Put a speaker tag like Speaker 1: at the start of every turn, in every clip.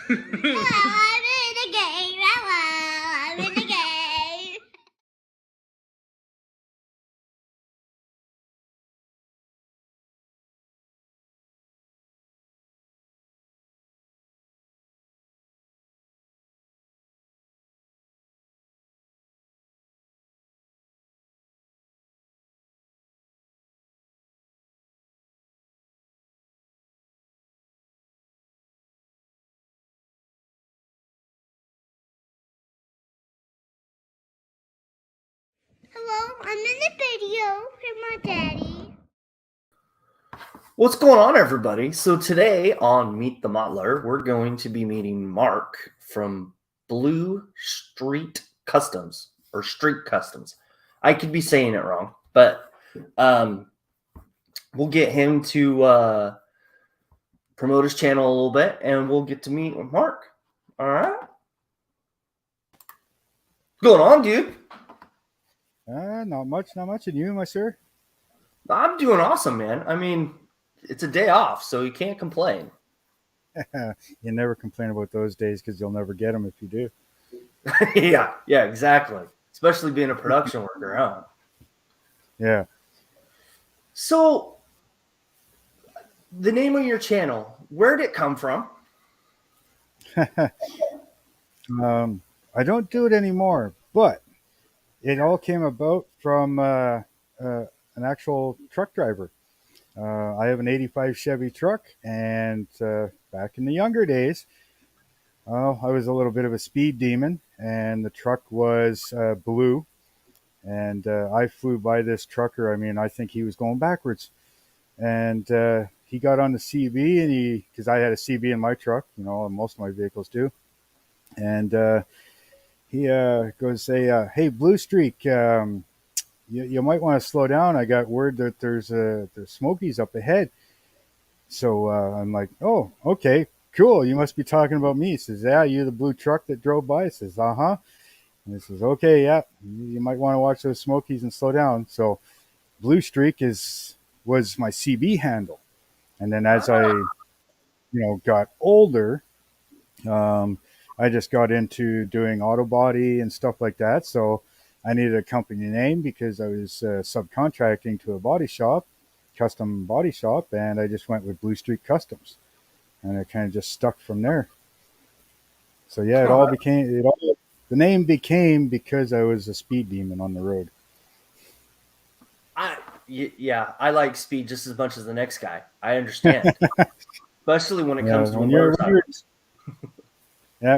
Speaker 1: I'm in the game. I'm in the game. Hello, I'm in the video with my daddy.
Speaker 2: What's going on, everybody? So today on Meet the Mottler, we're going to be meeting Mark from Blue Street Customs or Street Customs. I could be saying it wrong, but we'll get him to promote his channel a little bit, and we'll get to meet with Mark. All right, what's going on, dude?
Speaker 3: Not much. And you, my sir?
Speaker 2: I'm doing awesome, man. I mean, it's a day off, so you can't complain.
Speaker 3: You never complain about those days because you'll never get them if you do.
Speaker 2: yeah, exactly. Especially being a production worker, huh?
Speaker 3: Yeah.
Speaker 2: So, the name of your channel, where did it come from?
Speaker 3: I don't do it anymore, but it all came about from an actual truck driver. I have an 85 Chevy truck, and back in the younger days, I was a little bit of a speed demon, and the truck was blue. And I flew by this trucker. I mean, I think he was going backwards. And he got on the CB, and because I had a CB in my truck, most of my vehicles do. And he goes, hey, Blue Streak, you might want to slow down. I got word that there's Smokies up ahead. So I'm like, oh, okay, cool. You must be talking about me. He says, yeah, you the blue truck that drove by? He says, uh-huh. And he says, okay, yeah, you might want to watch those Smokies and slow down. So Blue Streak was my CB handle. And then as I, got older, I just got into doing auto body and stuff like that. So I needed a company name because I was subcontracting to a body shop, custom body shop, and I just went with Blue Street Customs, and it kind of just stuck from there. So yeah, the name became because I was a speed demon on the road.
Speaker 2: I like speed just as much as the next guy. I understand, especially when it
Speaker 3: Yeah,
Speaker 2: comes to motorcycles.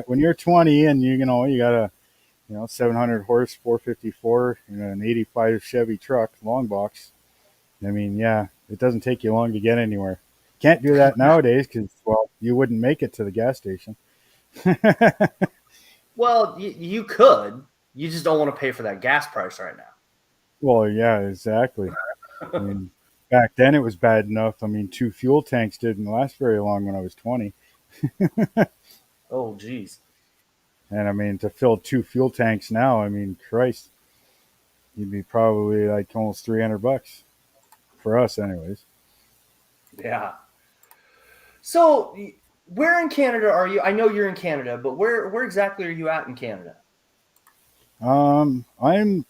Speaker 3: when you're 20 and you got a 700 horse 454 an 85 Chevy truck long box. I mean, yeah, it doesn't take you long to get anywhere. Can't do that nowadays because, well, you wouldn't make it to the gas station.
Speaker 2: Well, you could. You just don't want to pay for that gas price right now.
Speaker 3: Well, yeah, exactly. I mean, back then it was bad enough. I mean, 2 fuel tanks didn't last very long when I was 20.
Speaker 2: Oh, geez.
Speaker 3: And I mean, to fill 2 fuel tanks now, I mean, Christ, you'd be probably like almost $300 for us, anyways.
Speaker 2: Yeah. So, where in Canada are you? I know you're in Canada, but where exactly are you at in Canada?
Speaker 3: I'm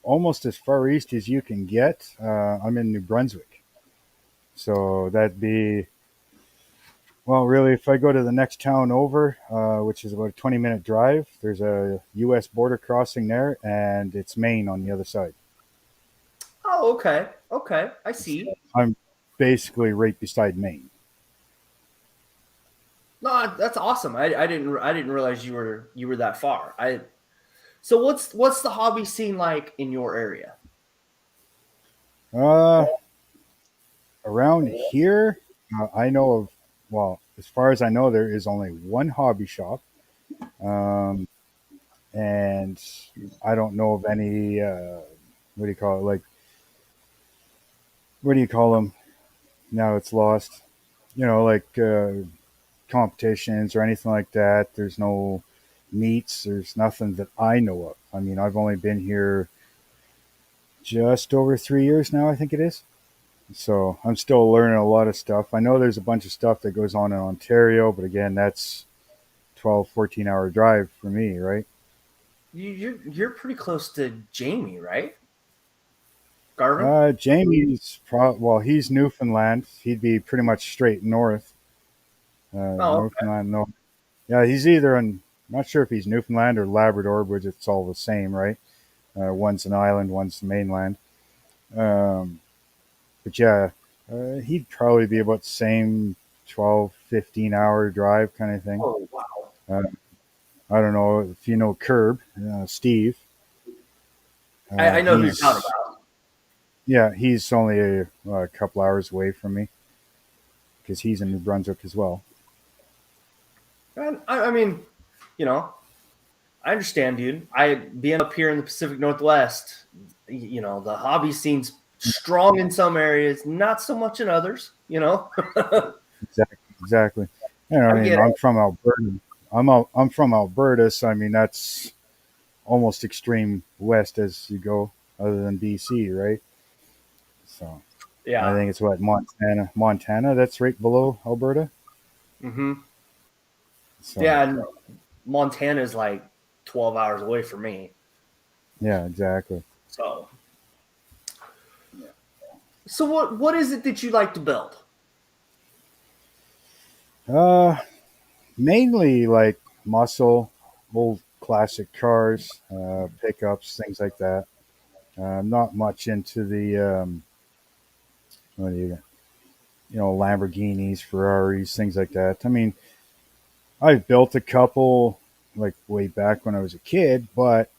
Speaker 3: almost as far east as you can get. I'm in New Brunswick. So that'd be, well, really, if I go to the next town over, which is about a 20-minute drive, there's a U.S. border crossing there, and it's Maine on the other side.
Speaker 2: Oh, okay. Okay, I see.
Speaker 3: I'm basically right beside Maine.
Speaker 2: No, that's awesome. I didn't realize you were that far. So what's the hobby scene like in your area?
Speaker 3: Uh, Around here, I know of, well, as far as I know, there is only one hobby shop. Um, and I don't know of any, what do you call it? Like, what do you call them? Now it's lost. Like competitions or anything like that. There's no meets. There's nothing that I know of. I mean, I've only been here just over 3 years now, I think it is. So I'm still learning a lot of stuff. I know there's a bunch of stuff that goes on in Ontario, but again, that's 12, 14-hour drive for me, right?
Speaker 2: You're pretty close to Jamie, right? Garvin?
Speaker 3: Jamie's well, he's Newfoundland. He'd be pretty much straight north.
Speaker 2: Oh, okay.
Speaker 3: Newfoundland, no. Yeah, he's either in. Not sure if he's Newfoundland or Labrador, but it's all the same, right? One's an island, one's the mainland. Um, but yeah, he'd probably be about the same 12, 15-hour drive kind of thing.
Speaker 2: Oh, wow.
Speaker 3: Uh, I don't know if you know Curb, Steve.
Speaker 2: I know who you're talking
Speaker 3: He's
Speaker 2: about.
Speaker 3: Yeah, he's only a couple hours away from me because he's in New Brunswick as well.
Speaker 2: And I mean, you know, I understand, dude. I being up here in the Pacific Northwest, you know, the hobby scene's strong in some areas, not so much in others. You know,
Speaker 3: Exactly. You know,
Speaker 2: I
Speaker 3: I mean,
Speaker 2: get
Speaker 3: I'm
Speaker 2: it.
Speaker 3: from Alberta. I'm from Alberta, so I mean that's almost extreme west as you go, other than BC, right? So I
Speaker 2: Yeah.
Speaker 3: think it's what Montana. That's right below Alberta.
Speaker 2: Hmm.
Speaker 3: So
Speaker 2: Yeah, and Montana's like 12 hours away from me.
Speaker 3: yeah, exactly.
Speaker 2: So, so what is it that you like to build?
Speaker 3: Uh, Mainly like muscle, old classic cars, pickups, things like that. Not much into the what do Lamborghinis, Ferraris, things like that. I mean, I've built a couple like way back when I was a kid, but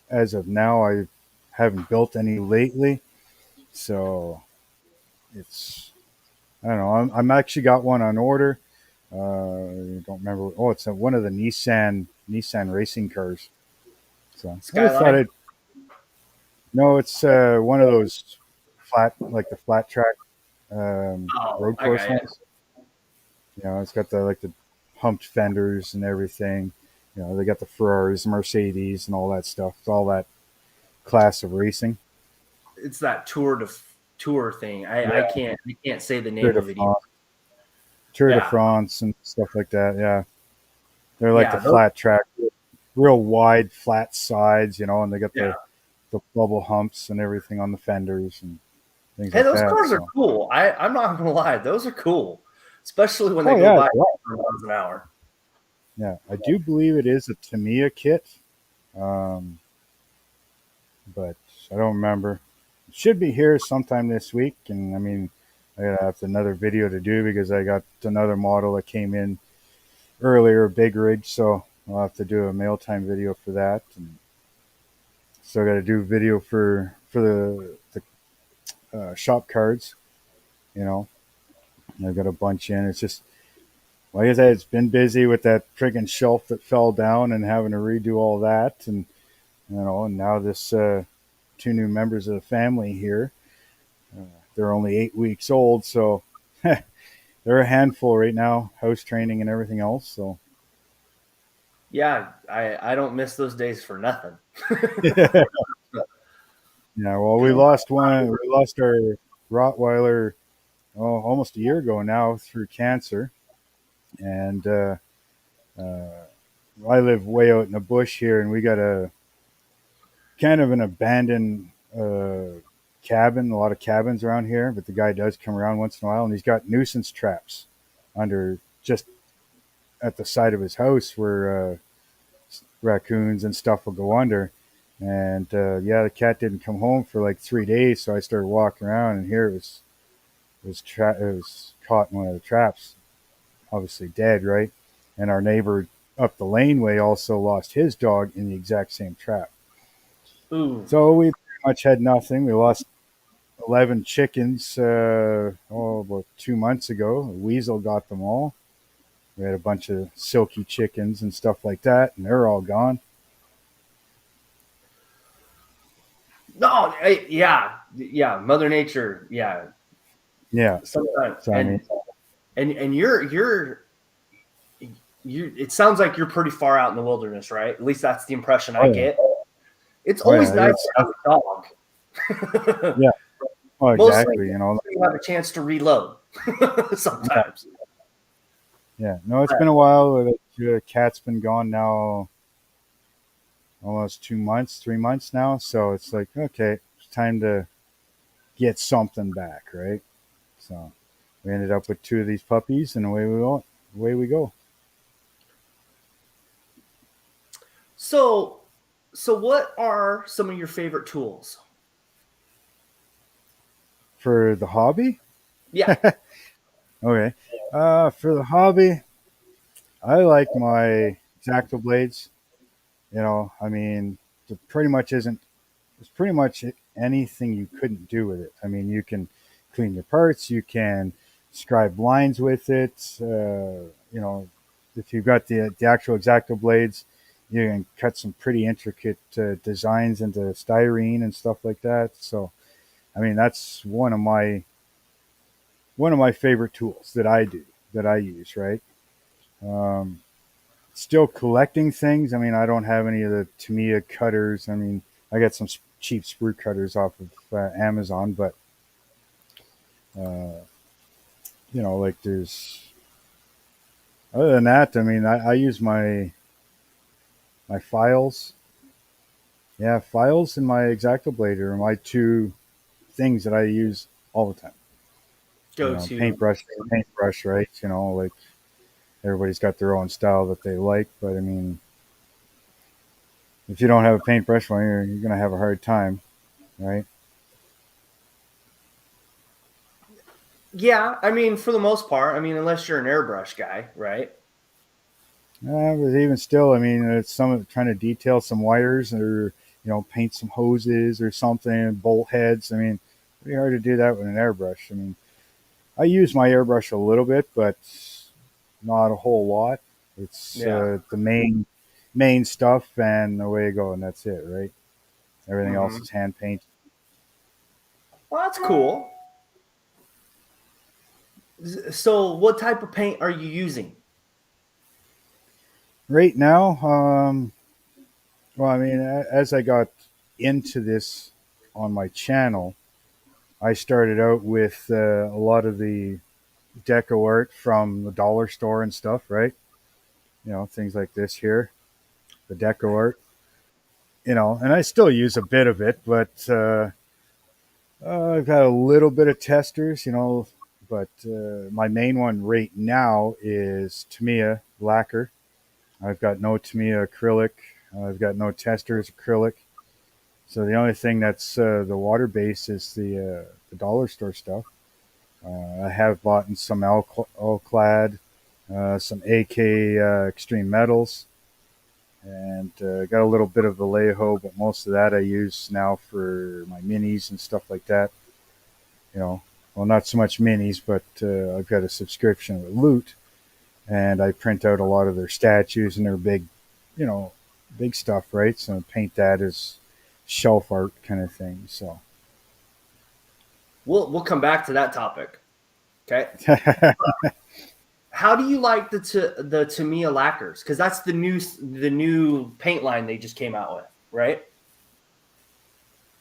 Speaker 3: as of now, I haven't built any lately. So it's I don't know. I'm actually got one on order. I don't remember. Oh, it's one of the Nissan racing cars. So I just thought
Speaker 2: Skyline?
Speaker 3: I'd no. It's one of those like the flat track
Speaker 2: Oh,
Speaker 3: road
Speaker 2: I
Speaker 3: course
Speaker 2: got it.
Speaker 3: ones. It's got the humped fenders and everything. They got the Ferraris, Mercedes, and all that stuff. It's all that class of racing.
Speaker 2: It's that tour thing.
Speaker 3: Yeah,
Speaker 2: I can't say the
Speaker 3: Tour
Speaker 2: name
Speaker 3: de
Speaker 2: of it either.
Speaker 3: France, Tour de
Speaker 2: Yeah.
Speaker 3: France, and stuff like that. Yeah, they're like the
Speaker 2: Yeah. Those,
Speaker 3: flat track, real wide, flat sides. And they got
Speaker 2: yeah.
Speaker 3: the bubble humps and everything on the fenders and things
Speaker 2: Hey,
Speaker 3: like
Speaker 2: those
Speaker 3: that.
Speaker 2: cars are
Speaker 3: So,
Speaker 2: cool. I'm not gonna lie, those are cool, especially when they
Speaker 3: oh
Speaker 2: go
Speaker 3: yeah,
Speaker 2: by
Speaker 3: yeah,
Speaker 2: 100 miles an hour.
Speaker 3: yeah. I do believe it is a Tamiya kit, um, but I don't remember. It should be here sometime this week, and I mean, I gotta have another video to do because I got another model that came in earlier, big rig, so I'll have to do a mail time video for that. And so I got to do video for the shop cards. You know, and I've got a bunch in. It's just like I said, it's been busy with that friggin' shelf that fell down and having to redo all that, and and now this two new members of the family here. They're only 8 weeks old, so they're a handful right now, house training and everything else. So
Speaker 2: Yeah, I don't miss those days for nothing.
Speaker 3: yeah, well, we
Speaker 2: Come
Speaker 3: lost one. We lost our Rottweiler almost a year ago now through cancer, and uh, I live way out in the bush here, and we got a kind of an abandoned cabin. A lot of cabins around here, but the guy does come around once in a while, and he's got nuisance traps under just at the side of his house where raccoons and stuff will go under. And yeah, the cat didn't come home for like 3 days, so I started walking around, and here it was caught in one of the traps, obviously dead, right? And our neighbor up the laneway also lost his dog in the exact same trap.
Speaker 2: Ooh,
Speaker 3: So we pretty much had nothing. We lost 11 chickens about 2 months ago. A weasel got them all. We had a bunch of silky chickens and stuff like that, and they're all gone.
Speaker 2: no, yeah. Mother Nature, yeah.
Speaker 3: Yeah.
Speaker 2: Sometimes,
Speaker 3: So I mean,
Speaker 2: and you. It sounds like you're pretty far out in the wilderness, right? At least that's the impression I
Speaker 3: oh yeah,
Speaker 2: get. It's
Speaker 3: oh
Speaker 2: always
Speaker 3: yeah,
Speaker 2: nice
Speaker 3: it's
Speaker 2: to have a dog.
Speaker 3: yeah, oh
Speaker 2: Mostly
Speaker 3: exactly.
Speaker 2: you have a chance to reload
Speaker 3: Yeah,
Speaker 2: sometimes.
Speaker 3: Yeah. No, it's been a while. The cat's been gone now almost 2 months, 3 months now. So it's like, okay, it's time to get something back, right? So we ended up with two of these puppies, and away we go. Away we go.
Speaker 2: So, what are some of your favorite tools?
Speaker 3: For the hobby,
Speaker 2: Yeah.
Speaker 3: okay. For the hobby, I like my X-Acto blades. I mean, it pretty much isn't. It's pretty much anything you couldn't do with it. I mean, you can clean your parts. You can scribe lines with it. If you've got the actual X-Acto blades, you can cut some pretty intricate designs into styrene and stuff like that. So, I mean, that's one of my favorite tools that I use. Right. Um, Still collecting things. I mean, I don't have any of the Tamiya cutters. I mean, I got some cheap sprue cutters off of Amazon, but uh, like there's other than that. I mean, I use my files. Yeah, files and my X-Acto blade are my two things that I use all the time.
Speaker 2: Go to.
Speaker 3: Paintbrush, right? Like everybody's got their own style that they like, but I mean, if you don't have a paintbrush, well, you're going to have a hard time, right?
Speaker 2: Yeah, I mean, for the most part, I mean, unless you're an airbrush guy, right?
Speaker 3: But even still, I mean, it's some trying to detail some wires or paint some hoses or something, bolt heads. I mean, pretty hard to do that with an airbrush. I mean, I use my airbrush a little bit, but not a whole lot. It's
Speaker 2: Yeah.
Speaker 3: the main stuff, and away you go, and that's it, right? Everything else
Speaker 2: Hmm.
Speaker 3: is hand paint.
Speaker 2: Well, that's cool. So, what type of paint are you using?
Speaker 3: Right now, well, I mean, as I got into this on my channel, I started out with a lot of the deco art from the dollar store and stuff, right? Things like this here, the deco art. And I still use a bit of it, but I've got a little bit of testers, but my main one right now is Tamiya lacquer. I've got no Tamiya acrylic. I've got no testers acrylic. So the only thing that's the water base is the dollar store stuff. I have bought in some Alclad, some AK Extreme Metals, and got a little bit of Vallejo, but most of that I use now for my minis and stuff like that. Well, not so much minis, but I've got a subscription with Loot, and I print out a lot of their statues and their you know, big stuff, right? So paint that as shelf art kind of thing. So
Speaker 2: We'll come back to that topic. Okay. How do you like the Tamiya lacquers? Because that's the new paint line they just came out with, right?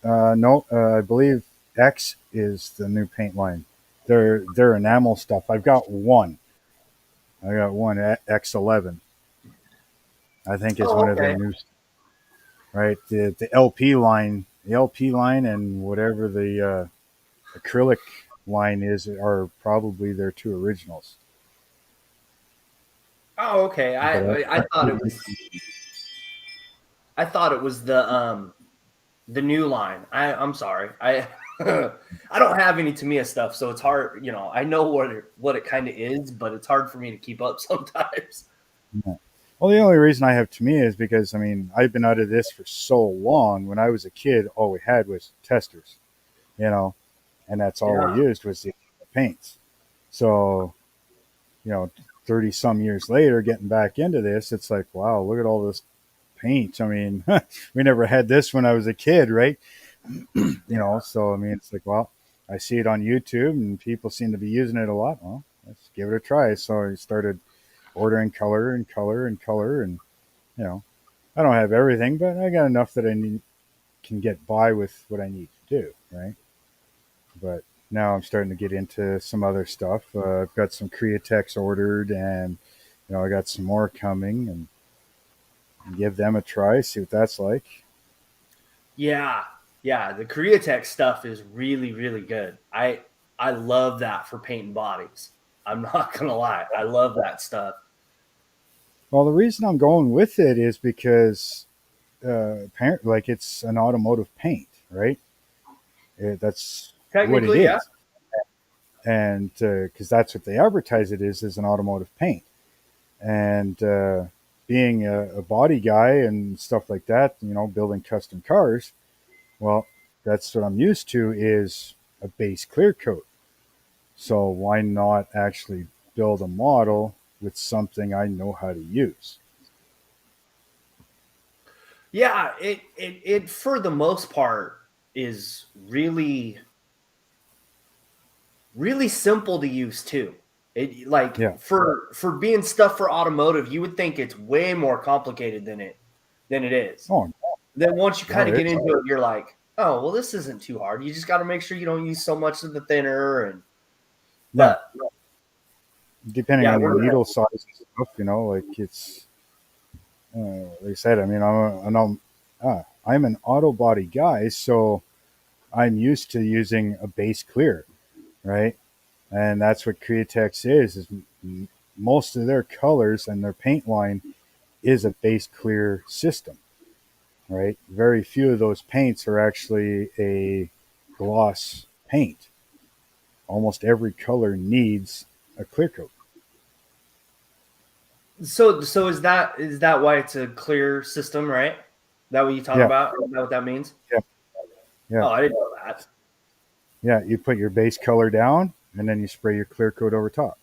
Speaker 3: No, I believe X is the new paint line. They're enamel stuff. I've got one. I got one X11. I think is
Speaker 2: Oh,
Speaker 3: one of their
Speaker 2: okay.
Speaker 3: new, right? The LP line, and whatever the acrylic line is are probably their two originals.
Speaker 2: Oh, okay.
Speaker 3: But
Speaker 2: I thought it was the new line. I'm sorry. I don't have any Tamiya stuff, so it's hard. I know what it kind of is, but it's hard for me to keep up sometimes.
Speaker 3: yeah. Well, the only reason I have Tamiya is because I mean I've been out of this for so long. When I was a kid, all we had was testers, you know, and that's all we
Speaker 2: Yeah.
Speaker 3: used was the paints. So, you know, 30 some years later, getting back into this, it's like, wow, look at all this paint. I mean, we never had this when I was a kid, right?
Speaker 2: Yeah.
Speaker 3: So I mean, it's like, well, I see it on YouTube and people seem to be using it a lot. Well, let's give it a try. So I started ordering color and color and color. And, you know, I don't have everything, but I got enough that can get by with what I need to do, right? But now I'm starting to get into some other stuff. I've got some Createx ordered, and I got some more coming, and give them a try, see what that's like.
Speaker 2: Yeah, yeah. The Korea Tech stuff is really, really good. I love that for painting bodies. I'm not gonna lie, I love that stuff.
Speaker 3: Well, the reason I'm going with it is because apparently, like, it's an automotive paint, right? That's what it
Speaker 2: Technically, yeah.
Speaker 3: is, and because that's what they advertise it is an automotive paint. And being a body guy and stuff like that, building custom cars, well, that's what I'm used to is a base clear coat. So why not actually build a model with something I know how to use?
Speaker 2: Yeah, it for the most part is really really simple to use too. It like
Speaker 3: Yeah.
Speaker 2: for being stuff for automotive, you would think it's way more complicated than it is.
Speaker 3: Oh,
Speaker 2: Then once you
Speaker 3: no,
Speaker 2: kind of get into it, you're like, oh well, this isn't too hard. You just got to make sure you don't use so much of the thinner and
Speaker 3: yeah.
Speaker 2: but
Speaker 3: Depending
Speaker 2: yeah,
Speaker 3: on your
Speaker 2: we're
Speaker 3: needle size and stuff, like it's, like I said, I mean, I'm an auto body guy, so I'm used to using a base clear, right? And that's what Createx is most of their colors and their paint line is a base clear system, right? Very few of those paints are actually a gloss paint. Almost every color needs a clear coat.
Speaker 2: so is that why it's a clear system, right? That what you talk
Speaker 3: Yeah,
Speaker 2: about? Is that what that means?
Speaker 3: yeah, yeah,
Speaker 2: Oh, I didn't know that.
Speaker 3: yeah. You put your base color down and then you spray your clear coat over top,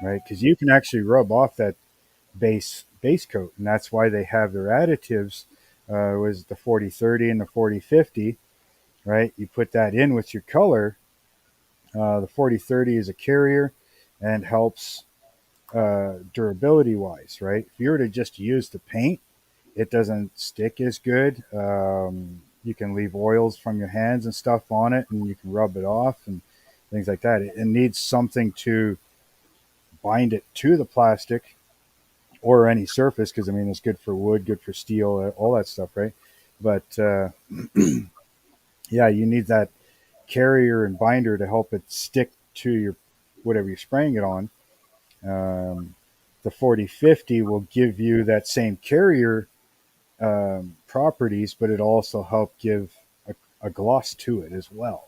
Speaker 3: right? Because you can actually rub off that base coat, and that's why they have their additives. Was the 40/30 and the 40/50, right? You put that in with your color. The 40/30 is a carrier and helps durability wise, right? If you were to just use the paint, it doesn't stick as good. You can leave oils from your hands and stuff on it, and you can rub it off and things like that. It needs something to bind it to the plastic or any surface because I mean it's good for wood, good for steel, all that stuff, right? But yeah, you need that carrier and binder to help it stick to your whatever you're spraying it on. Um, the 40/50 will give you that same carrier properties, but it also help give a gloss to it as well,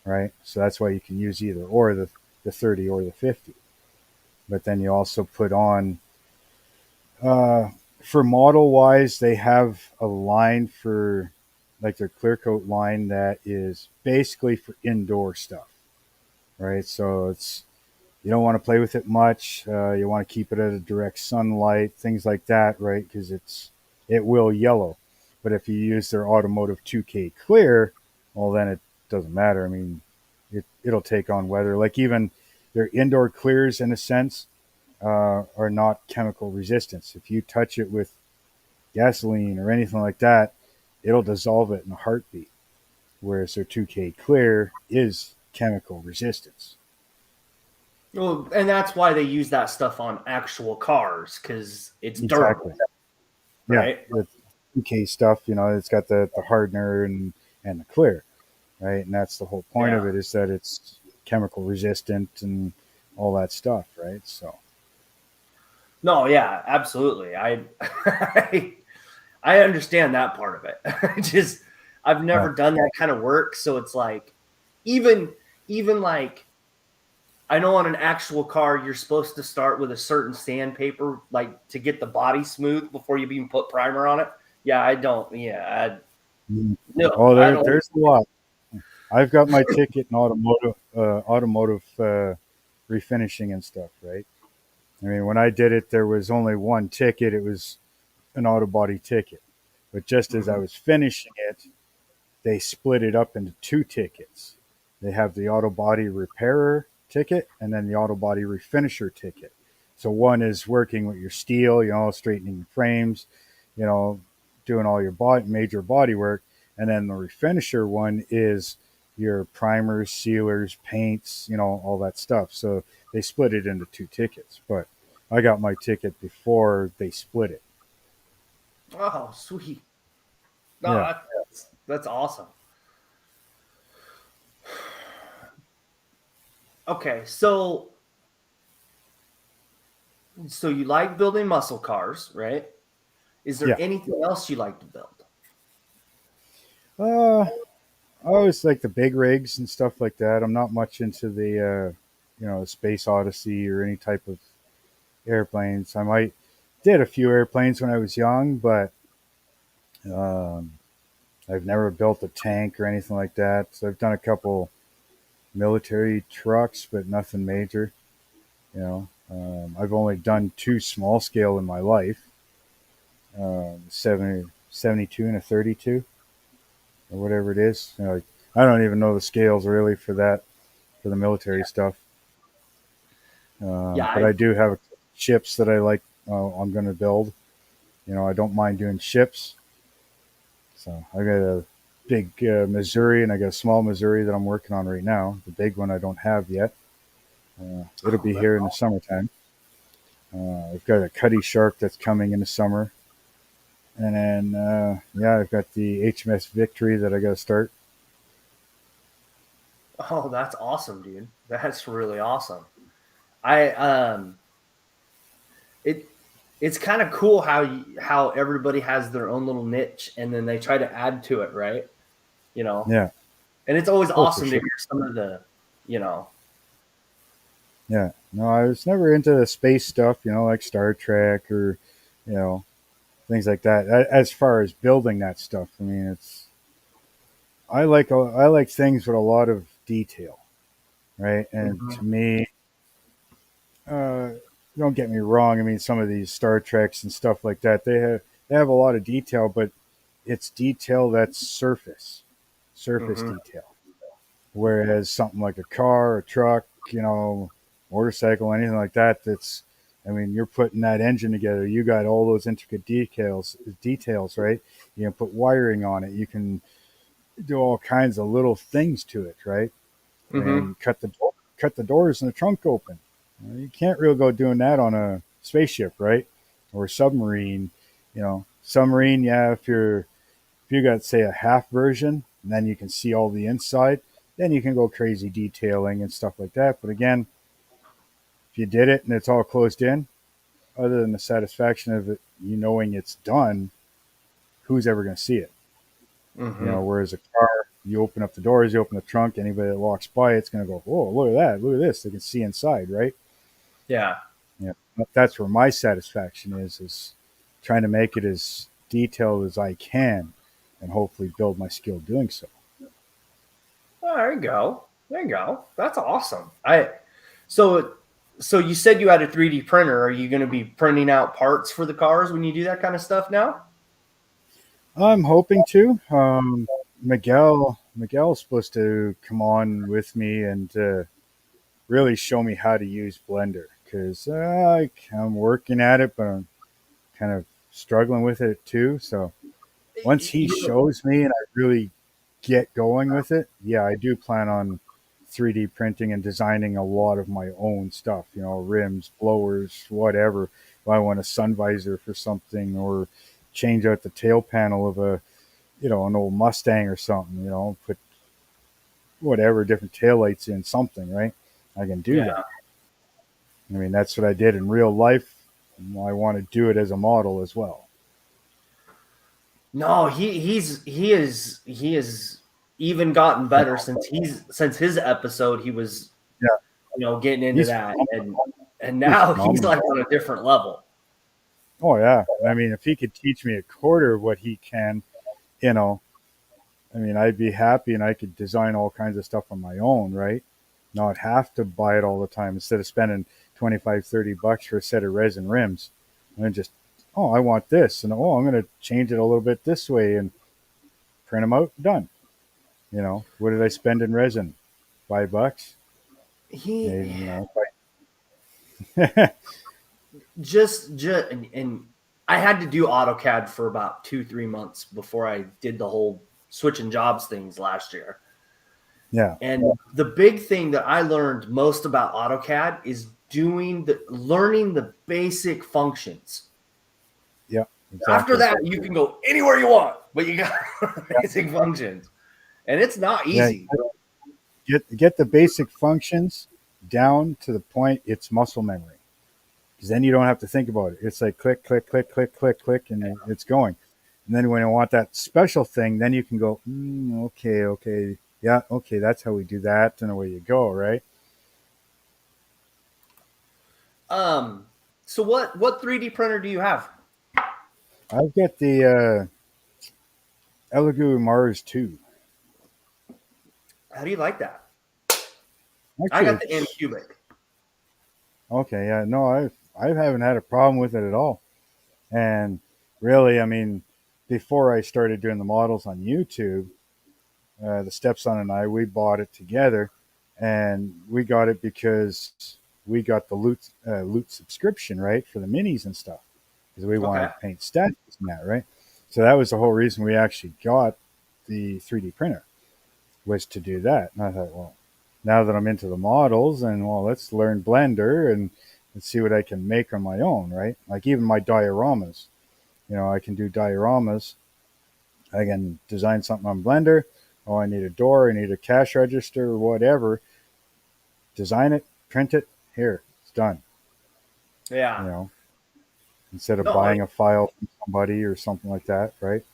Speaker 3: right? So that's why you can use either or the 30 or the 50. But then you also put on uh, for model wise, they have a line for like their clear coat line that is basically for indoor stuff, right? So it's you don't want to play with it much. You want to keep it at a direct sunlight, things like that, right? Because it will yellow. But if you use their automotive 2K clear, well, then it doesn't matter. I mean, it'll take on weather. Like even their indoor clears, in a sense, are not chemical resistance. If you touch it with gasoline or anything like that, it'll dissolve it in a heartbeat. Whereas their 2K clear is chemical resistance.
Speaker 2: Well, and that's why they use that stuff on actual cars because it's
Speaker 3: Exactly.
Speaker 2: durable,
Speaker 3: Yeah.
Speaker 2: right?
Speaker 3: The 2K stuff, it's got the hardener and the clear, right? And that's the whole point
Speaker 2: Yeah.
Speaker 3: of it is that it's chemical resistant and all that stuff, right? So,
Speaker 2: No, yeah, absolutely. I understand that part of it. Just I've
Speaker 3: yeah.
Speaker 2: never done that kind of work, so it's like even even like I know on an actual car you're supposed to start with a certain sandpaper like to get the body smooth before you even put primer on it. Yeah, I don't. Yeah,
Speaker 3: Mhm.
Speaker 2: no,
Speaker 3: Oh,
Speaker 2: I don't.
Speaker 3: there's a lot. I've got my ticket in automotive refinishing and stuff, right? I mean, when I did it, there was only one ticket. It was an auto body ticket. But just as I
Speaker 2: Mhm.
Speaker 3: was finishing it, they split it up into two tickets. They have the auto body repairer ticket and then the auto body refinisher ticket. So one is working with your steel, straightening your frames, you know, doing all your major body work, and then the refinisher one is your primers, sealers, paints, all that stuff. So they split it into 2 tickets, but I got my ticket before they split it.
Speaker 2: Oh, sweet. No,
Speaker 3: Yeah.
Speaker 2: that's awesome. Okay, so you like building muscle cars, right? Is there
Speaker 3: Yeah.
Speaker 2: anything else you like to build?
Speaker 3: Uh, I always like the big rigs and stuff like that. I'm not much into the, Space Odyssey or any type of airplanes. I might did a few airplanes when I was young, but um, I've never built a tank or anything like that. So I've done a couple military trucks, but nothing major. I've only done 2 small scale in my life, 72 and a 32 or whatever it is. I don't even know the scales really for that, for the military stuff.
Speaker 2: Yeah,
Speaker 3: But I do have ships that I like. I'm going to build. I don't mind doing ships. So I got a big Missouri and I got a small Missouri that I'm working on right now. The big one I don't have yet. It'll be here in the summertime. I've got a Cuddy Shark that's coming in the summer. And then, I've got the HMS Victory that I got to start.
Speaker 2: oh, that's awesome, dude. That's really awesome. I it it's kind of cool how everybody has their own little niche and then they try to add to it, right? You know,
Speaker 3: Yeah.
Speaker 2: and it's always
Speaker 3: Oh, for
Speaker 2: awesome to
Speaker 3: sure.
Speaker 2: hear some of the, you know,
Speaker 3: Yeah. No, I was never into the space stuff, like Star Trek or, you know, things like that. As far as building that stuff, I mean, I like things with a lot of detail, right? And to
Speaker 2: Mhm.
Speaker 3: me, uh, don't get me wrong. I mean, some of these Star Treks and stuff like that, they have a lot of detail, but it's detail that's surface
Speaker 2: Mhm.
Speaker 3: detail. Whereas something like a car, a truck, motorcycle, anything like that, I mean, you're putting that engine together. You got all those intricate details, right? You can put wiring on it. You can do all kinds of little things to it, right?
Speaker 2: Mhm.
Speaker 3: And cut the doors in the trunk open. You can't really go doing that on a spaceship, right? Or a submarine. Submarine, yeah. If you got, say, a half version, and then you can see all the inside, then you can go crazy detailing and stuff like that. But again, if you did it and it's all closed in, other than the satisfaction of it, knowing it's done, who's ever going to see it?
Speaker 2: Mhm.
Speaker 3: Whereas a car, you open up the doors, you open the trunk, anybody that walks by, it's going to go, "Whoa, look at that! Look at this!" They can see inside, right?
Speaker 2: Yeah.
Speaker 3: Yeah, that's where my satisfaction is trying to make it as detailed as I can, and hopefully build my skill doing so.
Speaker 2: Oh, there you go. There you go. That's awesome. So so you said you had a 3D printer. Are you going to be printing out parts for the cars when you do that kind of stuff now?
Speaker 3: I'm hoping to. Miguel's supposed to come on with me and really show me how to use Blender because I'm working at it, but I'm kind of struggling with it too. So once he
Speaker 2: You
Speaker 3: shows me and I really get going with it, yeah, I do plan on 3D printing and designing a lot of my own stuff, rims, blowers, whatever. If I want a sun visor for something or change out the tail panel of an old Mustang or something, put whatever different taillights in something, right? I can do
Speaker 2: yeah.
Speaker 3: that. I mean, that's what I did in real life. I want to do it as a model as well.
Speaker 2: No, he is even gotten better since his episode. He was,
Speaker 3: Yeah,
Speaker 2: getting into
Speaker 3: he's
Speaker 2: that, and
Speaker 3: he's
Speaker 2: now he's
Speaker 3: phenomenal.
Speaker 2: like on a different level.
Speaker 3: Oh yeah, I mean, if he could teach me a quarter of what he can, you know, I mean, I'd be happy and I could design all kinds of stuff on my own, right? Not have to buy it all the time instead of spending 25, $30 for a set of resin rims. And then just, oh, I want this. And oh, I'm going to change it a little bit this way and print them out. Done. What did I spend in resin? $5?
Speaker 2: He
Speaker 3: Maybe,
Speaker 2: and I had to do AutoCAD for about 2-3 months before I did the whole switching jobs things last year.
Speaker 3: Yeah.
Speaker 2: And the big thing that I learned most about AutoCAD is learning the basic functions.
Speaker 3: Yeah.
Speaker 2: After
Speaker 3: Exactly.
Speaker 2: that, you can go anywhere you want, but you got
Speaker 3: Yeah.
Speaker 2: basic functions, and it's not
Speaker 3: Yeah.
Speaker 2: easy.
Speaker 3: Get the basic functions down to the point it's muscle memory. Because then you don't have to think about it. It's like click, click, click, click, click, click, and it's going. And then when you want that special thing, then you can go, okay, okay, yeah, okay, that's how we do that, and away you go, right?
Speaker 2: Um, so what 3D printer do you have?
Speaker 3: I've got the Elegoo Mars 2.
Speaker 2: How do you like that? I
Speaker 3: Actually,
Speaker 2: got the
Speaker 3: it's
Speaker 2: N-Cubic.
Speaker 3: okay. Yeah, no, I haven't had a problem with it at all. And really, I mean, before I started doing the models on YouTube, the stepson and I, we bought it together, and we got it because we got the loot subscription, right, for the minis and stuff, because we wanted
Speaker 2: Okay.
Speaker 3: to paint statues and that, right. So that was the whole reason we actually got the 3D printer, was to do that. And I thought, well, now that I'm into the models, and well, let's learn Blender and see what I can make on my own, right? Like even my dioramas, I can do dioramas. I can design something on Blender. Oh, I need a door, I need a cash register, or whatever. Design it, print it, here, it's done. You
Speaker 2: Yeah.
Speaker 3: know, instead of
Speaker 2: No.
Speaker 3: buying a file from somebody or something like that, right?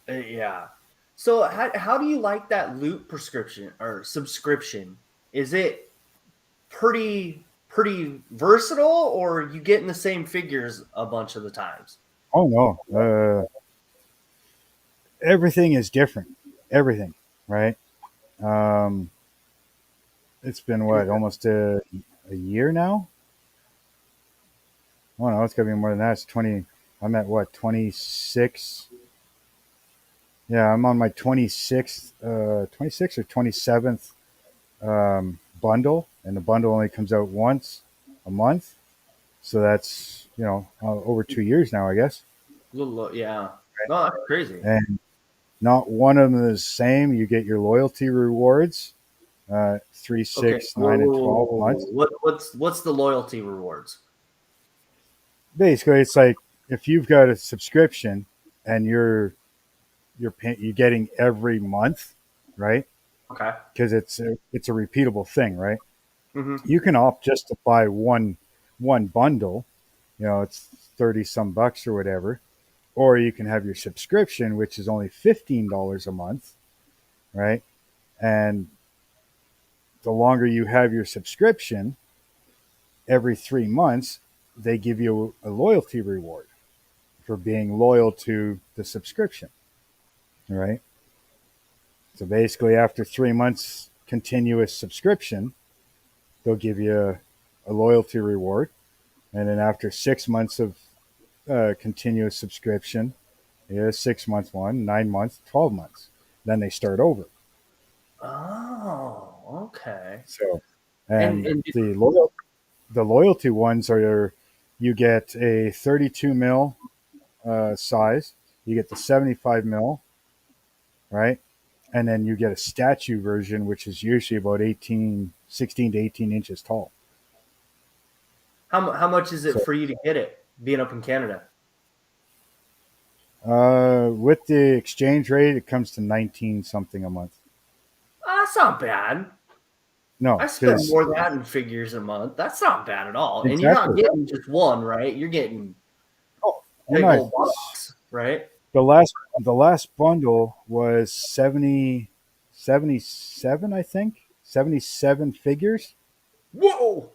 Speaker 2: Yeah. So how do you like that loot prescription or subscription? Is it pretty versatile, or you getting the same figures a bunch of the times?
Speaker 3: Oh no, everything is different. Everything, right? Um, it's been
Speaker 2: And
Speaker 3: what, almost a year now. Oh no, it's got to be more than that. It's 20. I'm at what, 26? Yeah, I'm on my 26th, 26th or 27th bundle, and the bundle only comes out once a month. So that's, over 2 years now, I guess.
Speaker 2: yeah. No, that's crazy.
Speaker 3: And not one of them is the same. You get your loyalty rewards, 3,
Speaker 2: Okay.
Speaker 3: 6, 9, and 12
Speaker 2: Whoa.
Speaker 3: months.
Speaker 2: What's the loyalty rewards?
Speaker 3: Basically, it's like if you've got a subscription and you're getting every month, right?
Speaker 2: Okay.
Speaker 3: Because it's a repeatable thing, right?
Speaker 2: Mm-hmm.
Speaker 3: You can opt just to buy one bundle. It's 30 some bucks or whatever, or you can have your subscription, which is only $15 a month, right? And the longer you have your subscription, every 3 months, they give you a loyalty reward for being loyal to the subscription, right? So basically, after 3 months continuous subscription, they'll give you a loyalty reward. And then after 6 months of continuous subscription, 6 months one, 9 months, 12 months. Then they start over.
Speaker 2: Oh, okay.
Speaker 3: So,
Speaker 2: And
Speaker 3: and
Speaker 2: and
Speaker 3: the loyalty ones are, you get a 32 mil size, you get the 75 mil, right? And then you get a statue version, which is usually about 16 to 18 inches tall.
Speaker 2: how much is it
Speaker 3: So,
Speaker 2: for you to get it being up in Canada?
Speaker 3: with the exchange rate, it comes to 19 something a month.
Speaker 2: That's not bad. I
Speaker 3: No,
Speaker 2: spend
Speaker 3: because
Speaker 2: more than that in figures a month. That's not bad at all. And you're not
Speaker 3: exactly.
Speaker 2: getting just one, right? You're getting
Speaker 3: Oh,
Speaker 2: big
Speaker 3: no,
Speaker 2: old box, right?
Speaker 3: the last bundle was 77, I think. 77 figures.
Speaker 2: Whoa!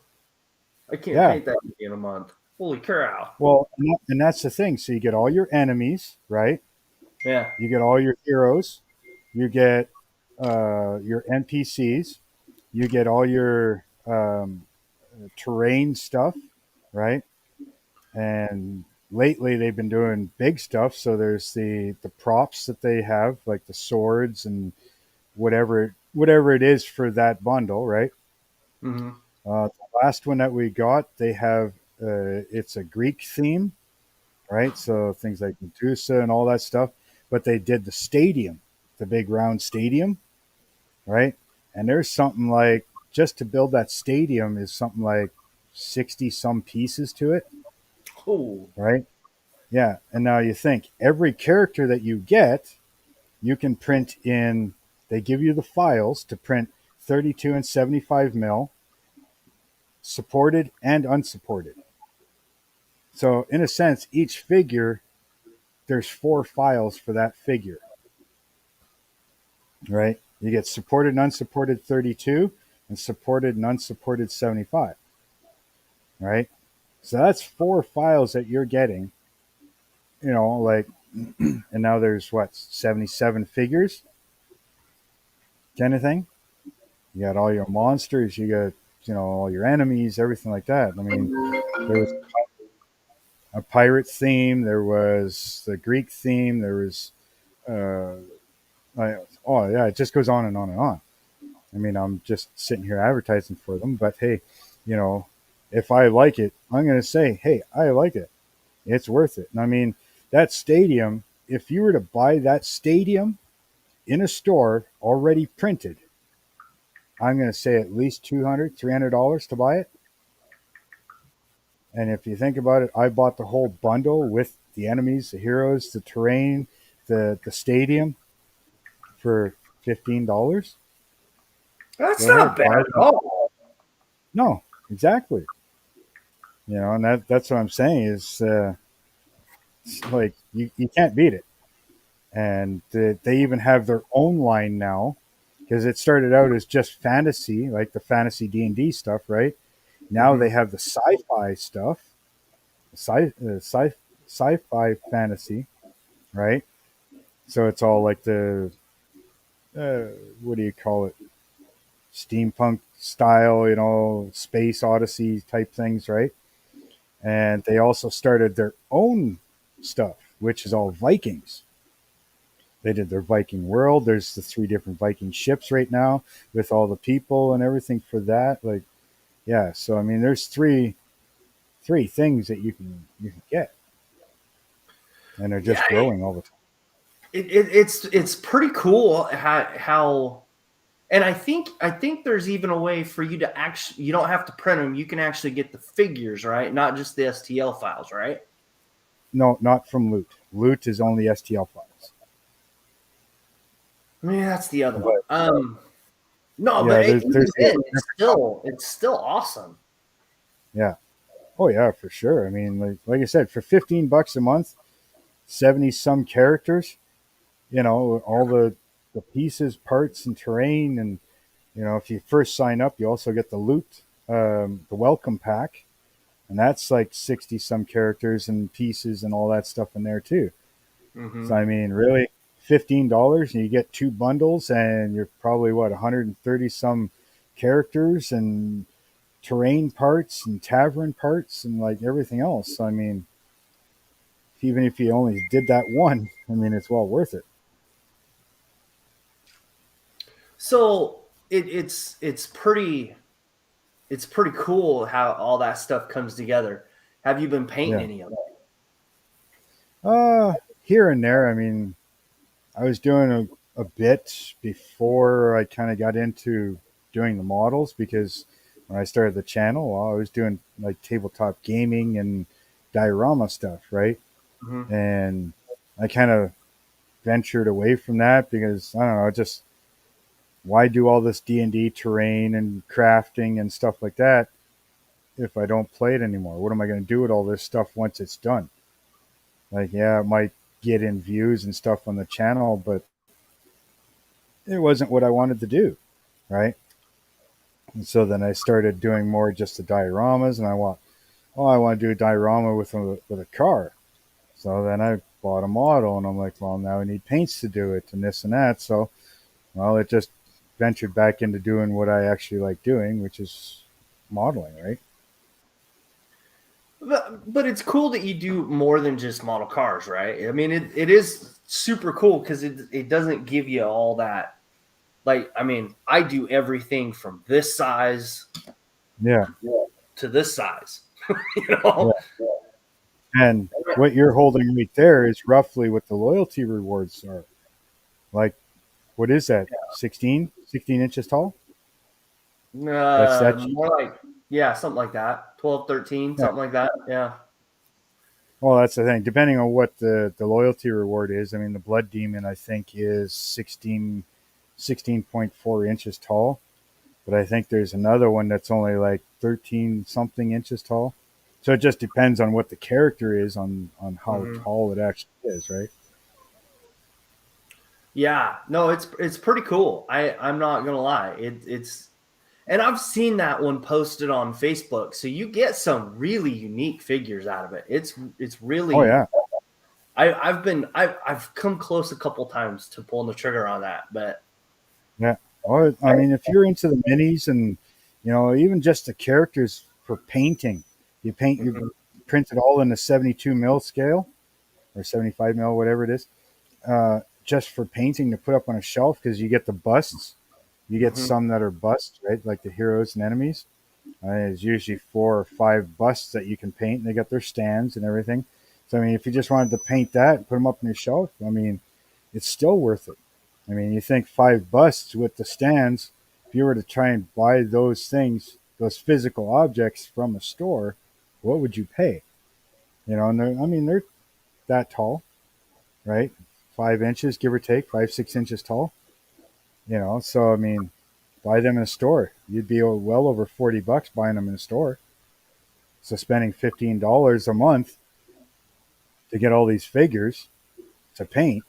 Speaker 2: I can't
Speaker 3: Yeah.
Speaker 2: paint that in a month. Holy cow!
Speaker 3: Well, and that's the thing. So you get all your enemies, right?
Speaker 2: Yeah.
Speaker 3: You get all your heroes. You get your NPCs. You get all your terrain stuff, right? And lately they've been doing big stuff. So there's the props that they have, like the swords and whatever it is for that bundle, right?
Speaker 2: Mm-hmm.
Speaker 3: The last one that we got, they have it's a Greek theme, right? So things like Medusa and all that stuff. But they did the stadium, the big round stadium, right? And there's something like, just to build that stadium is something like 60 some pieces to it,
Speaker 2: Oh,
Speaker 3: right? Yeah. And now you think every character that you get, you can print in, they give you the files to print 32 and 75 mil, supported and unsupported. So, in a sense, each figure, there's 4 files for that figure, right? You get supported and unsupported 32 and supported and unsupported 75, right? So that's 4 files that you're getting, like, and now there's what, 77 figures kind of thing. You got all your monsters, you got, all your enemies, everything like that. I mean, there was a pirate theme, there was the Greek theme, there was, uh, oh yeah, it just goes on and on and on. I mean, I'm just sitting here advertising for them, but hey, you know, if I like it, I'm going to say, hey, I like it. It's worth it. And I mean, that stadium, if you were to buy that stadium in a store already printed, I'm going to say at least $200, $300 to buy it. And if you think about it, I bought the whole bundle with the enemies, the heroes, the terrain, the stadium for $15.
Speaker 2: that's
Speaker 3: Go
Speaker 2: not
Speaker 3: ahead,
Speaker 2: bad
Speaker 3: buy
Speaker 2: at
Speaker 3: them.
Speaker 2: all.
Speaker 3: No, exactly. And that's what I'm saying is, like, you can't beat it. And they even have their own line now, because it started out as just fantasy, like the fantasy D&D stuff, right? Now
Speaker 2: Mhm.
Speaker 3: they have the sci-fi stuff, sci-fi fantasy, right? So it's all like the, uh, what do you call it? Steampunk style, space odyssey type things, right? And they also started their own stuff, which is all Vikings. They did their Viking world. There's the 3 different Viking ships right now with all the people and everything for that. Like, yeah. So I mean, there's three things that you can get, and they're
Speaker 2: Yeah,
Speaker 3: just growing all the time.
Speaker 2: it's pretty cool how and I think there's even a way for you to actually, you don't have to print them. You can actually get the figures, right? Not just the STL files, right?
Speaker 3: No, not from Loot. Loot is only STL files.
Speaker 2: I mean, that's the other one.
Speaker 3: But
Speaker 2: No, but
Speaker 3: yeah,
Speaker 2: even
Speaker 3: there's the
Speaker 2: then, it's
Speaker 3: different copies.
Speaker 2: still awesome.
Speaker 3: Yeah. Oh yeah, for sure. I mean, like I said, for $15 a month, 70 some characters. All the pieces, parts, and terrain, and if you first sign up, you also get the loot, the welcome pack, and that's like 60 some characters and pieces and all that stuff in there too. So
Speaker 2: Hmm.
Speaker 3: I mean, really, $15 and you get 2 bundles, and you're probably what, 130 some characters and terrain parts and tavern parts and like everything else. So, I mean, even if you only did that one, I mean, it's well worth it.
Speaker 2: So it's pretty cool how all that stuff comes together. Have you been painting
Speaker 3: Yeah.
Speaker 2: any of it?
Speaker 3: Here and there. I mean, I was doing a bit before I kind of got into doing the models, because when I started the channel, well, I was doing like tabletop gaming and diorama stuff, right?
Speaker 2: Hmm.
Speaker 3: And I kind of ventured away from that because, I don't know, just why do all this D&D terrain and crafting and stuff like that if I don't play it anymore? What am I going to do with all this stuff once it's done? Like, yeah, it might get in views and stuff on the channel, but it wasn't what I wanted to do, right? And so then I started doing more just the dioramas, and I want to do a diorama with a car. So then I bought a model, and I'm like, well, now I need paints to do it and this and that. So, well, it just ventured back into doing what I actually like doing, which is modeling, right?
Speaker 2: But it's cool that you do more than just model cars, right? I mean, it is super cool because it doesn't give you all that. Like, I mean, I do everything from this size
Speaker 3: Yeah,
Speaker 2: to this size, you
Speaker 3: yeah.
Speaker 2: know?
Speaker 3: And what you're holding right there is roughly what the loyalty rewards are. Like, what is that? 16 inches tall? That's that cheap.
Speaker 2: More like, yeah, something like that. 12, 13,
Speaker 3: Yeah.
Speaker 2: something like that. Yeah.
Speaker 3: Well, that's the thing. Depending on what the loyalty reward is, I mean, the Blood Demon, I think, is 16.4 inches tall. But I think there's another one that's only like 13 something inches tall. So it just depends on what the character is on how
Speaker 2: Mhm.
Speaker 3: tall it actually is, right?
Speaker 2: Yeah. No, it's pretty cool. I'm not gonna lie. It's and I've seen that one posted on Facebook. So you get some really unique figures out of it. It's
Speaker 3: Oh
Speaker 2: really
Speaker 3: yeah,
Speaker 2: I've come close a couple times to pulling the trigger on that, but
Speaker 3: yeah. Oh, I mean, if you're into the minis and even just the characters for painting, you
Speaker 2: Mhm,
Speaker 3: print it all in a 72 mil scale or 75 mil, whatever it is, just for painting to put up on a shelf because you get the busts. You get
Speaker 2: mhm.
Speaker 3: some that are busts, right? Like the heroes and enemies. It's usually 4 or 5 busts that you can paint. And they got their stands and everything. So I mean, if you just wanted to paint that and put them up on your shelf, I mean, it's still worth it. I mean, you think 5 busts with the stands. If you were to try and buy those things, those physical objects from a store, what would you pay? And they're that tall, right? 5 inches, give or take, 5, 6 inches tall. So I mean, buy them in a store. You'd be well over $40 buying them in a store. So spending $15 a month to get all these figures to paint,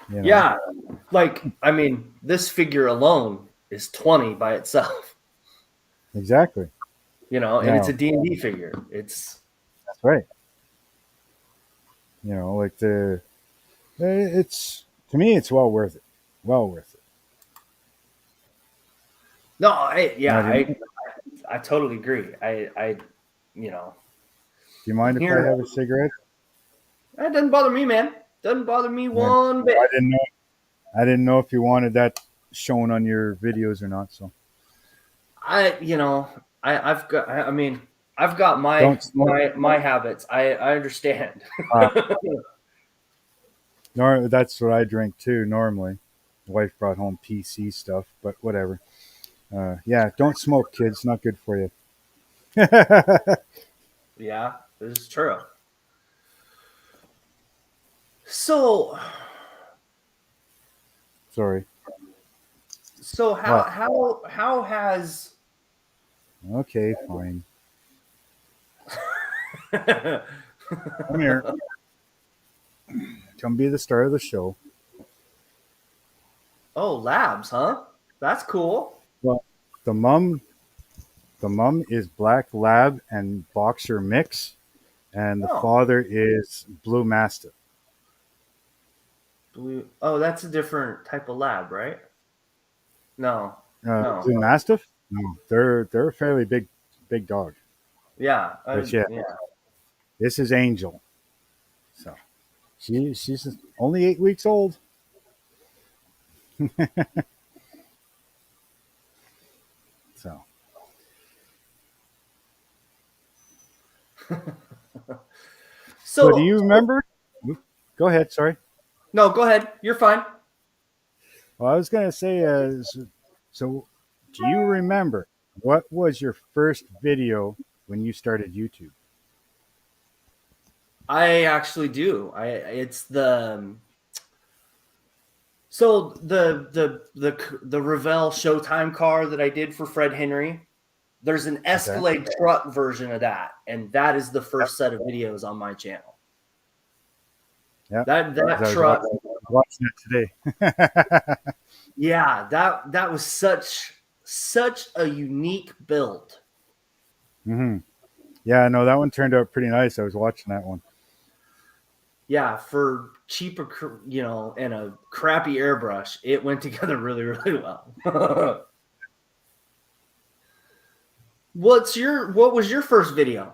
Speaker 3: you know.
Speaker 2: Yeah, like I mean, this figure alone is 20 by itself,
Speaker 3: Exactly.
Speaker 2: and it's
Speaker 3: Yeah,
Speaker 2: a D&D figure. It's
Speaker 3: that's right. Like it's to me, it's well worth it. Well worth it.
Speaker 2: no, I yeah,
Speaker 3: Now, do
Speaker 2: I totally agree. You know,
Speaker 3: you mind if I
Speaker 2: here
Speaker 3: have a cigarette?
Speaker 2: it doesn't bother me, man. Doesn't bother me
Speaker 3: I,
Speaker 2: one bit.
Speaker 3: I didn't know. I didn't know if you wanted that shown on your videos or not. So
Speaker 2: You know, I've got. I mean, I've got my
Speaker 3: don't smoke.
Speaker 2: my habits. I understand.
Speaker 3: Uh, that's what I drink too normally. The wife brought home PC stuff, but whatever. Yeah, don't smoke, kids. Not good for you.
Speaker 2: Yeah, this is true. So,
Speaker 3: Sorry.
Speaker 2: so
Speaker 3: What?
Speaker 2: how has
Speaker 3: Okay, fine. Come here. Come be the star of the show.
Speaker 2: Oh, labs, huh? That's cool.
Speaker 3: Well, the mom, the mom is black lab and boxer mix, and the
Speaker 2: Oh,
Speaker 3: father is blue mastiff.
Speaker 2: blue. Oh, that's a different type of lab, right? No, no.
Speaker 3: Blue mastiff? No, they're a fairly big dog.
Speaker 2: Yeah,
Speaker 3: But yeah,
Speaker 2: yeah.
Speaker 3: this is Angel. So she's only 8 weeks old. So so do
Speaker 2: So,
Speaker 3: you remember? Go ahead. Sorry.
Speaker 2: no, go ahead. You're fine.
Speaker 3: Well, I was gonna say, so do you remember what was your first video when you started YouTube?
Speaker 2: I actually do. It's so the Revell Showtime car that I did for Fred Henry. There's an
Speaker 3: Okay.
Speaker 2: Escalade truck version of that, and that is the first set of videos on my channel.
Speaker 3: Yeah,
Speaker 2: That
Speaker 3: because I was
Speaker 2: truck,
Speaker 3: watching it today.
Speaker 2: yeah, that was such a unique build.
Speaker 3: hmm Yeah, no, that one turned out pretty nice. I was watching that one.
Speaker 2: Yeah, for cheaper, and a crappy airbrush, it went together really, really well. What was your first video?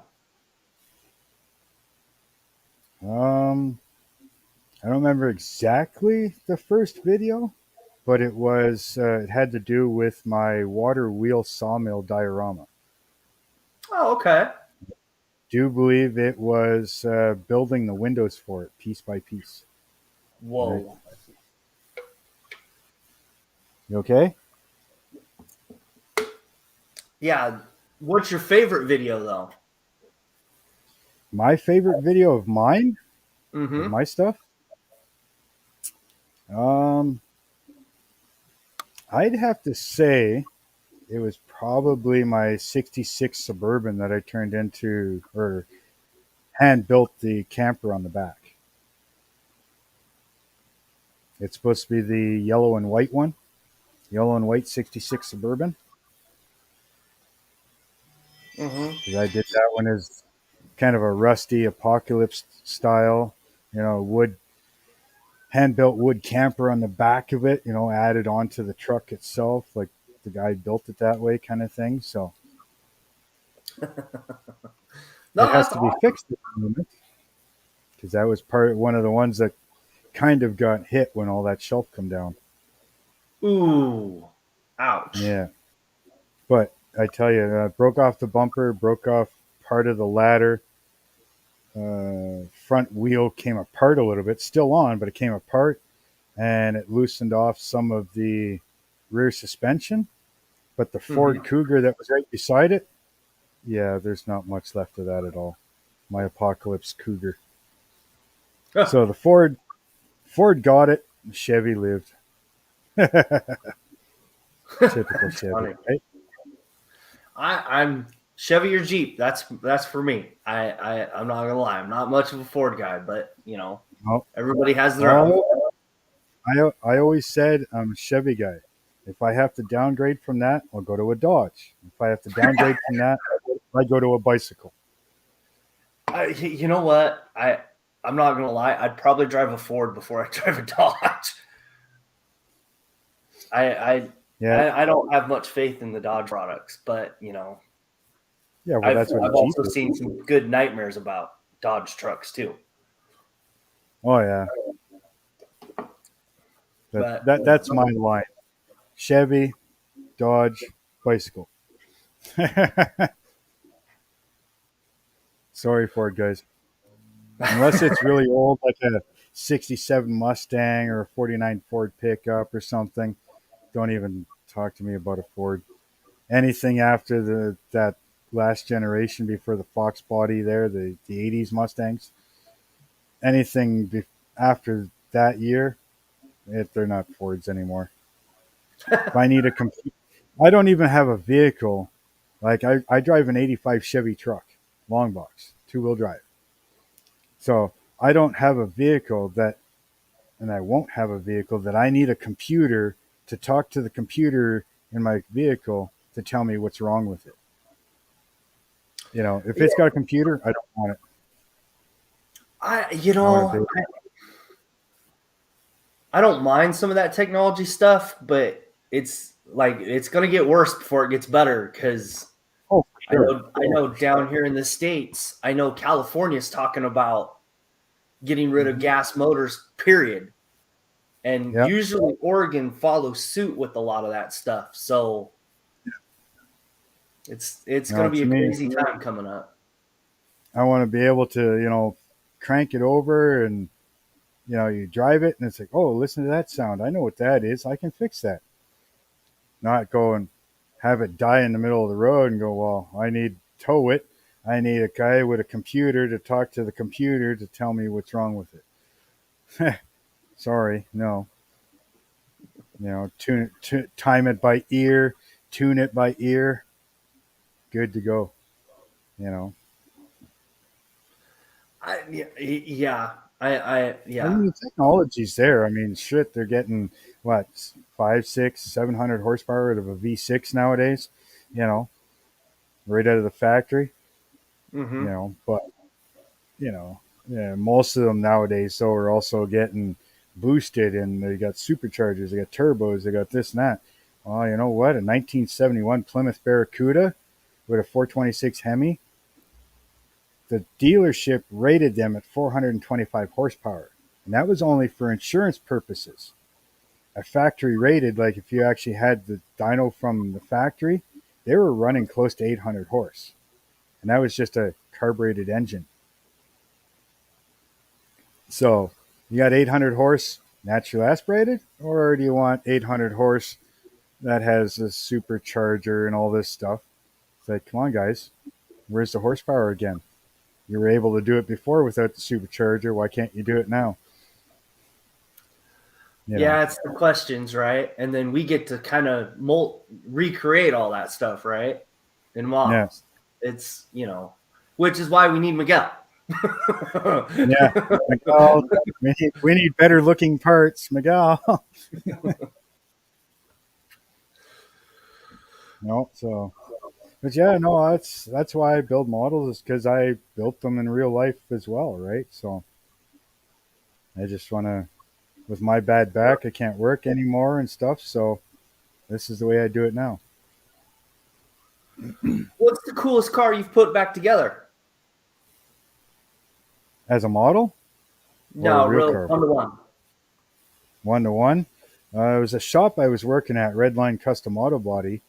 Speaker 3: Um, I don't remember exactly the first video, but it had to do with my water wheel sawmill diorama.
Speaker 2: Oh, okay.
Speaker 3: Do believe it was building the windows for it piece by piece. Right?
Speaker 2: Whoa.
Speaker 3: You okay?
Speaker 2: Yeah. What's your favorite video though?
Speaker 3: My favorite video of mine, of
Speaker 2: Mm-hmm.
Speaker 3: my stuff, um, I'd have to say it was probably my '66 Suburban that I turned into or hand built the camper on the back. It's supposed to be the yellow and white one, yellow and white '66 Suburban.
Speaker 2: Mm-hmm.
Speaker 3: Because I did that one as kind of a rusty apocalypse style, wood hand built wood camper on the back of it, added onto the truck itself, like the guy built it that way, kind of thing. So
Speaker 2: No,
Speaker 3: it has
Speaker 2: that's
Speaker 3: to be
Speaker 2: awesome.
Speaker 3: fixed at the moment because that was one of the ones that kind of got hit when all that shelf come down.
Speaker 2: Ooh. Ouch.
Speaker 3: Yeah, but I tell you, broke off the bumper, broke off part of the ladder. Front wheel came apart a little bit, still on, but it came apart, and it loosened off some of the rear suspension. But the
Speaker 2: Mm-hmm.
Speaker 3: Ford Cougar that was right beside it, yeah, there's not much left of that at all. My Apocalypse Cougar. So the Ford got it, Chevy lived. Typical
Speaker 2: That's
Speaker 3: Chevy,
Speaker 2: funny.
Speaker 3: right?
Speaker 2: I'm Chevy or Jeep. That's for me. I'm not gonna lie. I'm not much of a Ford guy, but
Speaker 3: No,
Speaker 2: everybody has their own.
Speaker 3: oh, I always said I'm a Chevy guy. If I have to downgrade from that, I'll go to a Dodge. If I have to downgrade from that, I go to a bicycle.
Speaker 2: You know what? I'm not gonna lie. I'd probably drive a Ford before I drive a Dodge. I I
Speaker 3: Yeah,
Speaker 2: I don't have much faith in the Dodge products, but
Speaker 3: yeah. Well,
Speaker 2: I've
Speaker 3: that's what a
Speaker 2: I've
Speaker 3: Jeep
Speaker 2: also
Speaker 3: is.
Speaker 2: seen some good nightmares about Dodge trucks too.
Speaker 3: Oh yeah,
Speaker 2: But
Speaker 3: that's my line. Chevy, Dodge, bicycle. Sorry, Ford guys. Unless it's really old, like a '67 Mustang or a '49 Ford pickup or something. Don't even talk to me about a Ford. Anything after that last generation before the Fox body there, the '80s Mustangs. Anything after that year, they're not Fords anymore. If I need a complete, I don't even have a vehicle. Like I drive an '85 Chevy truck, long box, 2-wheel drive. So I don't have a vehicle that, and I won't have a vehicle that I need a computer to talk to the computer in my vehicle to tell me what's wrong with it. If it's
Speaker 2: yeah,
Speaker 3: got a computer, I don't want it.
Speaker 2: I you
Speaker 3: I want a
Speaker 2: know
Speaker 3: big.
Speaker 2: I don't mind some of that technology stuff, but it's gonna get worse before it gets better because
Speaker 3: Oh, for sure.
Speaker 2: I know down here in the States, I know California's talking about getting rid of
Speaker 3: Hmm.
Speaker 2: gas motors, period. And
Speaker 3: Yep.
Speaker 2: usually Oregon follows suit with a lot of that stuff. So it's
Speaker 3: No,
Speaker 2: gonna be
Speaker 3: to
Speaker 2: a
Speaker 3: me,
Speaker 2: crazy time coming up.
Speaker 3: I want to be able to, crank it over and, you drive it and it's like, oh, listen to that sound. I know what that is. I can fix that. Not go and have it die in the middle of the road and go, well, I need tow it. I need a guy with a computer to talk to the computer to tell me what's wrong with it. Sorry, no. Time it by ear, tune it by ear, good to go. You know,
Speaker 2: Yeah,
Speaker 3: I
Speaker 2: yeah.
Speaker 3: mean, the technology's there. I mean, shit, they're getting what 5, 6, 700 horsepower out of a V6 nowadays. You know, right out of the factory.
Speaker 2: Hmm.
Speaker 3: But yeah, most of them nowadays so are also getting boosted, and they got superchargers, they got turbos, they got this and that. Well, you know what? A 1971 Plymouth Barracuda with a 426 Hemi, the dealership rated them at 425 horsepower, and that was only for insurance purposes. A factory rated, like if you actually had the dyno from the factory, they were running close to 800 horse, and that was just a carbureted engine. So you got 800 horse naturally aspirated, or do you want 800 horse that has a supercharger and all this stuff? It's like, come on, guys, where's the horsepower again? You were able to do it before without the supercharger. Why can't you do it now?
Speaker 2: Yeah, it's the questions, right? And then we get to kind of recreate all that stuff, right? In models.
Speaker 3: Yeah.
Speaker 2: It's, which is why we need Miguel.
Speaker 3: Yeah. Miguel, we need better looking parts, Miguel. No, so, but yeah, no, that's why I build models, is because I built them in real life as well, right? So I just want to, with my bad back, I can't work anymore and stuff. So this is the way I do it now.
Speaker 2: What's the coolest car you've put back together?
Speaker 3: As a model?
Speaker 2: No, real 1-to-1.
Speaker 3: 1-to-1. It was a shop I was working at, Redline Custom Auto Body,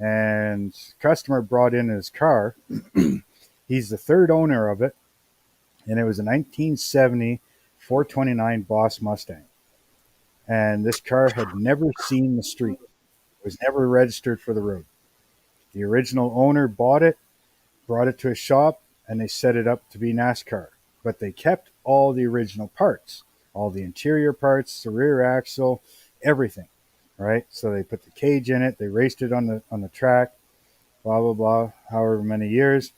Speaker 3: and customer brought in his car. He's the third owner of it, and it was a 1970 429 Boss Mustang. And this car had never seen the street. It was never registered for the road. The original owner bought it, brought it to a shop, and they set it up to be NASCAR. But they kept all the original parts, all the interior parts, the rear axle, everything, right? So they put the cage in it. They raced it on the track, blah, blah, blah, however many years.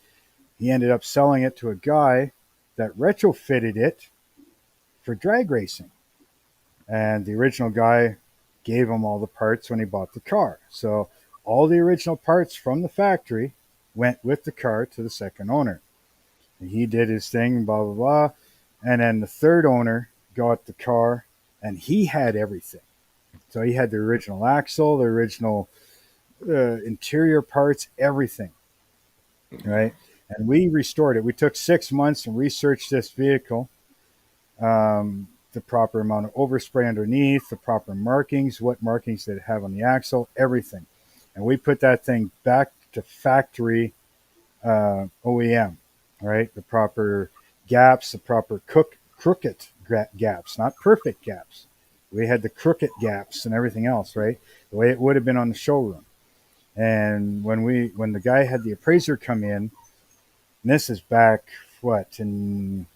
Speaker 3: He ended up selling it to a guy that retrofitted it for drag racing. And the original guy gave him all the parts when he bought the car. So all the original parts from the factory went with the car to the second owner. And he did his thing, blah, blah, blah. And then the third owner got the car, and he had everything. So he had the original axle, the original interior parts, everything, right? And we restored it. We took 6 months and researched this vehicle, the proper amount of overspray underneath, the proper markings, what markings did it have on the axle, everything. And we put that thing back to factory OEM, right? The proper gaps, the proper crooked gaps, not perfect gaps. We had the crooked gaps and everything else, right? The way it would have been on the showroom. And when the guy had the appraiser come in, and this is back, in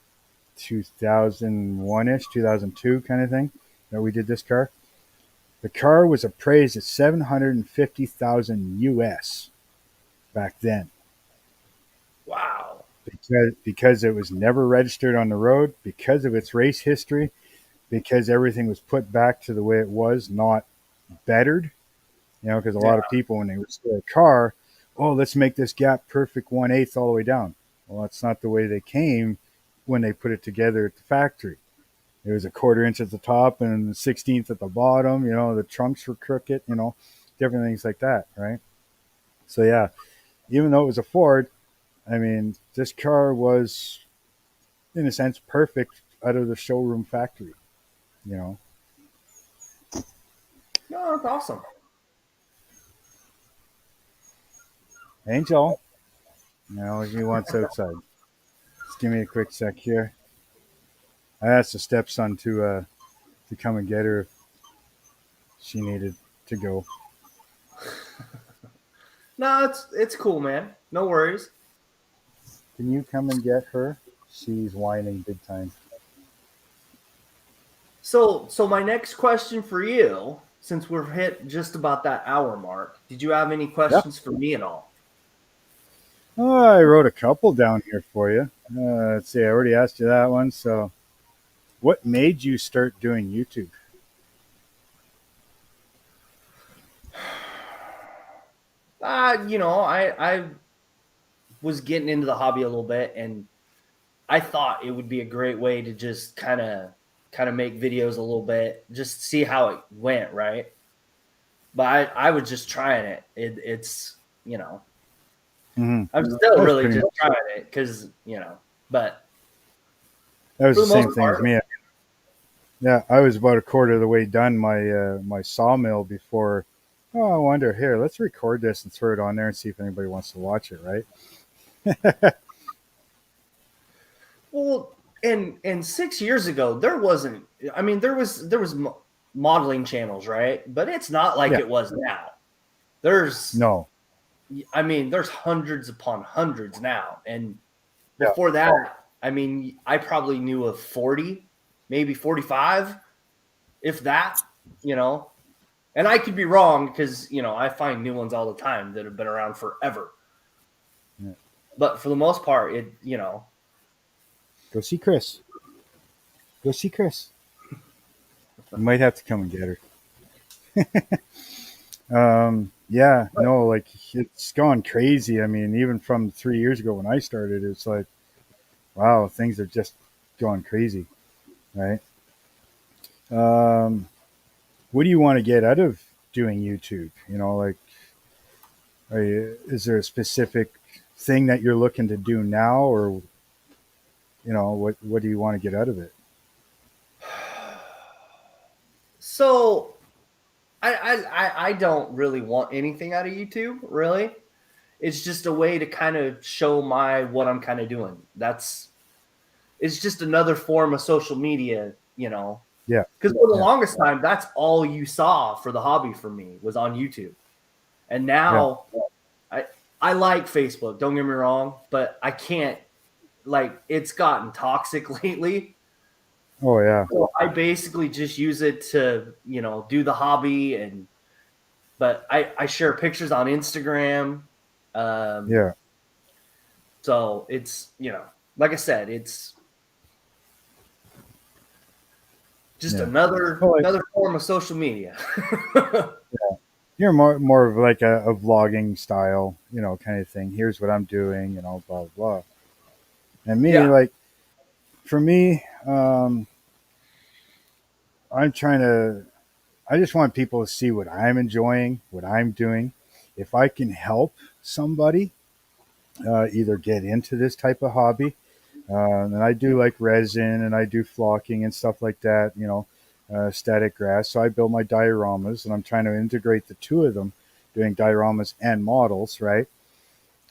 Speaker 3: 2001-ish, 2002 kind of thing, that we did this car. The car was appraised at $750,000 US back then.
Speaker 2: Wow.
Speaker 3: Because it was never registered on the road, because of its race history, because everything was put back to the way it was, not bettered. Because a lot of people, when they restore a car, let's make this gap perfect 1/8 all the way down. Well, that's not the way they came when they put it together at the factory. It was a 1/4 inch at the top and 1/16 at the bottom. The trunks were crooked, different things like that, right? So, yeah, even though it was a Ford, I mean, this car was, in a sense, perfect out of the showroom factory,
Speaker 2: No, that's awesome.
Speaker 3: Angel, he wants outside. Just give me a quick sec here. I asked the stepson to come and get her if she needed to go.
Speaker 2: No, it's cool, man. No worries.
Speaker 3: Can you come and get her? She's whining big time.
Speaker 2: So my next question for you, since we're hit just about that hour mark, did you have any questions for me at all?
Speaker 3: Oh, I wrote a couple down here for you. Let's see, I already asked you that one. So, what made you start doing YouTube?
Speaker 2: I was getting into the hobby a little bit, and I thought it would be a great way to just kind of make videos a little bit, just see how it went, right? But I was just trying it. It's
Speaker 3: Mm-hmm.
Speaker 2: I'm still really just trying it because but
Speaker 3: that was the same thing as me. Yeah, I was about a 1/4 of the way done my sawmill before. Oh, I wonder. Here, let's record this and throw it on there and see if anybody wants to watch it, right?
Speaker 2: Well, and 6 years ago, there wasn't. I mean, there was modeling channels, right? But it's not like it was now. There's
Speaker 3: no.
Speaker 2: I mean, there's hundreds upon hundreds now. And
Speaker 3: Yeah.
Speaker 2: before that, I mean, I probably knew of 40, maybe 45, if that, you know. And I could be wrong because, you know, I find new ones all the time that have been around forever.
Speaker 3: Yeah.
Speaker 2: But for the most part, it, you know.
Speaker 3: Go see Chris. Go see Chris. You might have to come and get her. Yeah, no, like it's gone crazy. I mean, even from 3 years ago when I started, it's like, wow, things are just going crazy, right? Um, what do you want to get out of doing YouTube? You know, like, is there a specific thing that you're looking to do now, or what do you want to get out of it?
Speaker 2: So I don't really want anything out of YouTube, really. It's just a way to kind of show what I'm kind of doing. It's just another form of social media, you know.
Speaker 3: Yeah,
Speaker 2: Because for the
Speaker 3: yeah,
Speaker 2: longest time, that's all you saw for the hobby for me was on YouTube. And
Speaker 3: yeah.
Speaker 2: now I I like Facebook, don't get me wrong, but I can't, like, it's gotten toxic lately.
Speaker 3: Oh yeah,
Speaker 2: So I basically just use it to, you know, do the hobby but I share pictures on Instagram. Um,
Speaker 3: yeah,
Speaker 2: so it's, you know, like I said, it's just
Speaker 3: yeah.
Speaker 2: another
Speaker 3: Oh,
Speaker 2: another form of social media.
Speaker 3: you're more of like a vlogging style, kind of thing. Here's what I'm doing, blah blah blah. And me,
Speaker 2: Yeah.
Speaker 3: like for me, I'm trying to. I just want people to see what I'm enjoying, what I'm doing. If I can help somebody either get into this type of hobby, and I do like resin and I do flocking and stuff like that, static grass. So I build my dioramas and I'm trying to integrate the two of them, doing dioramas and models, right?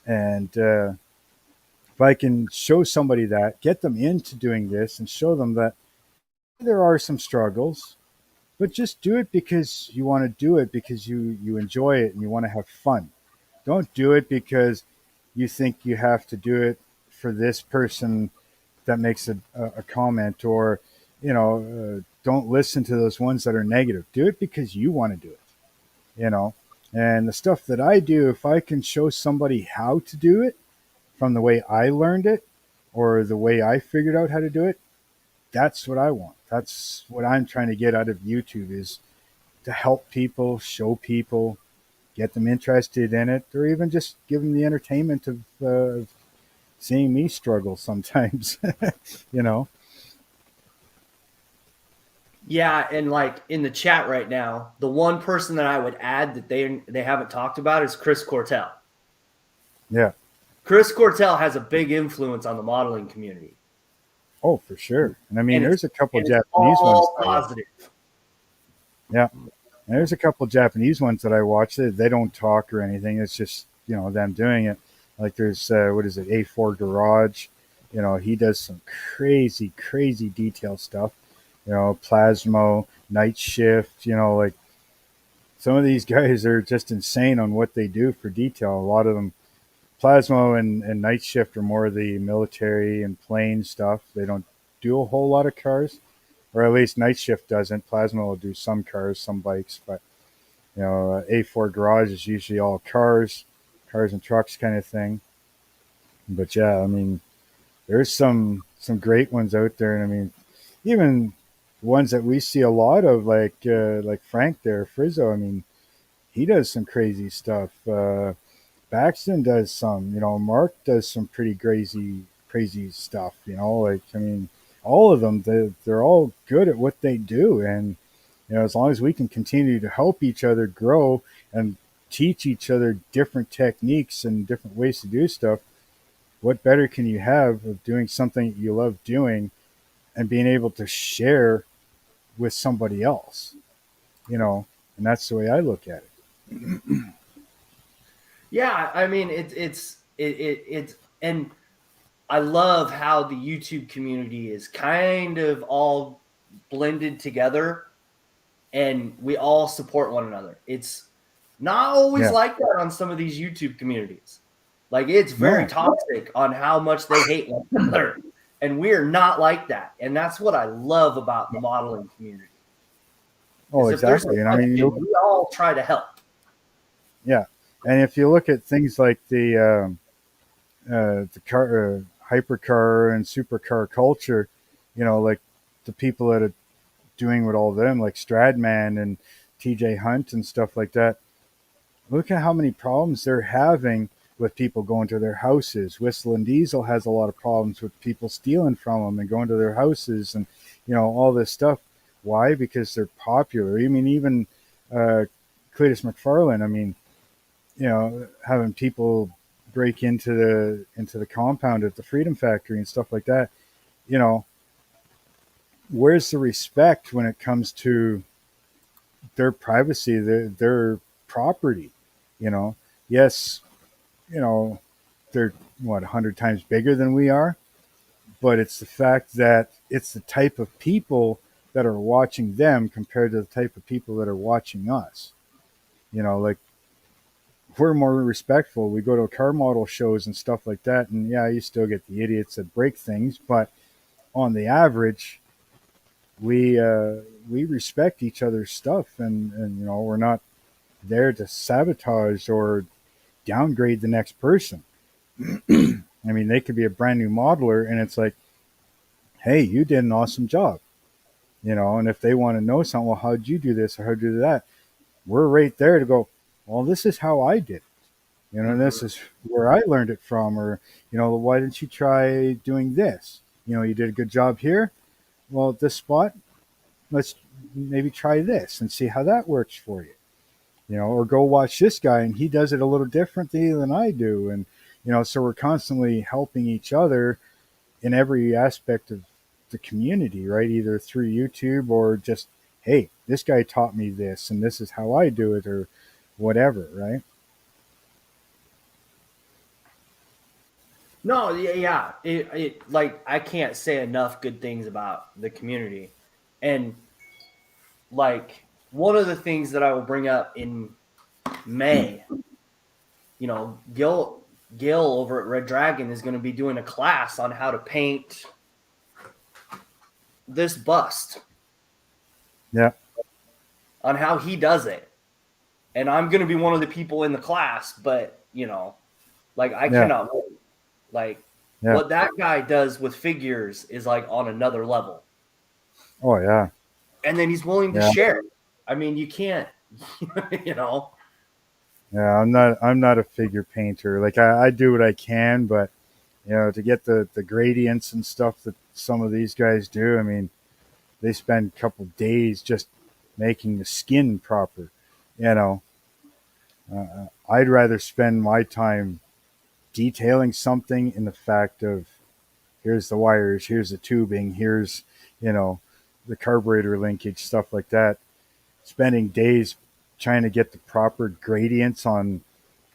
Speaker 3: And if I can show somebody that, get them into doing this and show them that there are some struggles, but just do it because you want to do it, because you enjoy it and you want to have fun. Don't do it because you think you have to do it for this person that makes a comment, or don't listen to those ones that are negative. Do it because you want to do it, you know and the stuff that I do, if I can show somebody how to do it from the way I learned it or the way I figured out how to do it, that's what I want. That's what I'm trying to get out of YouTube, is to help people, show people, get them interested in it, or even just give them the entertainment of seeing me struggle sometimes. you know
Speaker 2: Yeah, and like in the chat right now, the one person that I would add that they haven't talked about is Chris Cortell.
Speaker 3: yeah.
Speaker 2: Chris Cortell has a big influence on the modeling community,
Speaker 3: Oh, for sure. And I mean,
Speaker 2: and
Speaker 3: there's a couple
Speaker 2: it's
Speaker 3: Japanese ones.
Speaker 2: all positive.
Speaker 3: Yeah, and there's a couple Japanese ones that I watch. They don't talk or anything. It's just them doing it. Like there's what is it, A4 Garage? He does some crazy, crazy detail stuff. Plasmo, Night Shift. Like some of these guys are just insane on what they do for detail. A lot of them, Plasmo and Night Shift, are more of the military and plane stuff. They don't do a whole lot of cars, or at least Night Shift doesn't. Plasma will do some cars, some bikes, but A4 Garage is usually all cars and trucks kind of thing. But yeah, I mean, there's some great ones out there, and I mean, even ones that we see a lot of, like Frank there, Frizzo. I mean, he does some crazy stuff. Baxton does some. Mark does some pretty crazy stuff. Like I mean, all of them, they're all good at what they do, and as long as we can continue to help each other grow and teach each other different techniques and different ways to do stuff, what better can you have of doing something you love doing and being able to share with somebody else? And that's the way I look at it.
Speaker 2: Yeah, I mean it's and I love how the YouTube community is kind of all blended together and we all support one another. Not always
Speaker 3: Yeah.
Speaker 2: like that on some of these YouTube communities. Like it's very
Speaker 3: No.
Speaker 2: toxic on how much they hate one another. And we're not like that. And that's what I love about the modeling community.
Speaker 3: Oh,
Speaker 2: Is if there's a
Speaker 3: exactly. And I mean,
Speaker 2: question, we all try to help.
Speaker 3: yeah. And if you look at things like the car, hypercar and supercar culture, like the people that are doing with all of them, like Stradman and TJ Hunt and stuff like that. Look at how many problems they're having with people going to their houses. Whistle and Diesel has a lot of problems with people stealing from them and going to their houses and, all this stuff. Why? Because they're popular. I mean, even Cletus McFarlane, I mean, having people break into the compound at the Freedom Factory and stuff like that, you know, where's the respect when it comes to their privacy, their property? You know, yes, you know, they're what 100 times bigger than we are, but it's the fact that it's the type of people that are watching them compared to the type of people that are watching us. Like we're more respectful. We go to car model shows and stuff like that, and yeah, you still get the idiots that break things, but on the average, we respect each other's stuff, and we're not there to sabotage or downgrade the next person. I mean, they could be a brand new modeler, and it's like, hey, you did an awesome job, and if they want to know something, well, how'd you do this or how'd you do that? We're right there to go, well, this is how I did it. This is where I learned it from, or, why didn't you try doing this? You did a good job here. Well, at this spot, let's maybe try this and see how that works for you. Or go watch this guy and he does it a little differently than I do. And, so we're constantly helping each other in every aspect of the community, right? Either through YouTube or just, hey, this guy taught me this and this is how I do it, or whatever, right?
Speaker 2: No, yeah. It like I can't say enough good things about the community. And like one of the things that I will bring up in May, Gil over at Red Dragon is going to be doing a class on how to paint this bust,
Speaker 3: Yeah.
Speaker 2: on how he does it. And I'm going to be one of the people in the class, but like I
Speaker 3: Yeah.
Speaker 2: cannot wait. Like
Speaker 3: Yeah.
Speaker 2: what that guy does with figures is like on another level.
Speaker 3: Oh, yeah.
Speaker 2: And then he's willing to
Speaker 3: Yeah.
Speaker 2: share it. I mean, you can't, you know.
Speaker 3: Yeah. I'm not a figure painter. Like I do what I can, but to get the gradients and stuff that some of these guys do, I mean, they spend a couple days just making the skin proper. I'd rather spend my time detailing something in the fact of here's the wires, here's the tubing, here's the carburetor linkage, stuff like that. Spending days trying to get the proper gradients on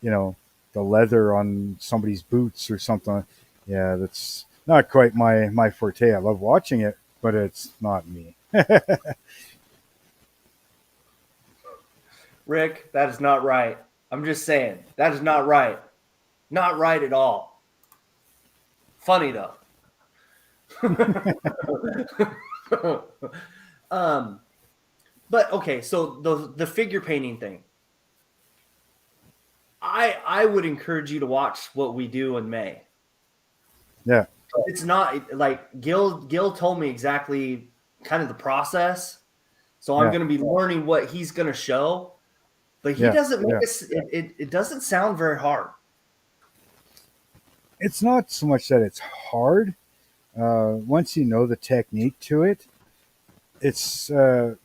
Speaker 3: the leather on somebody's boots or something. Yeah, that's not quite my forte. I love watching it, but it's not me.
Speaker 2: Rick, that is not right. I'm just saying, that is not right. Not right at all. Funny though. But okay, so the figure painting thing. I would encourage you to watch what we do in May.
Speaker 3: Yeah.
Speaker 2: It's not like Gil told me exactly kind of the process. So I'm
Speaker 3: Yeah.
Speaker 2: going to be learning what he's going to show, but he
Speaker 3: Yeah.
Speaker 2: doesn't make
Speaker 3: Yeah.
Speaker 2: it doesn't sound very hard.
Speaker 3: It's not so much that it's hard. Once you know the technique to it, it's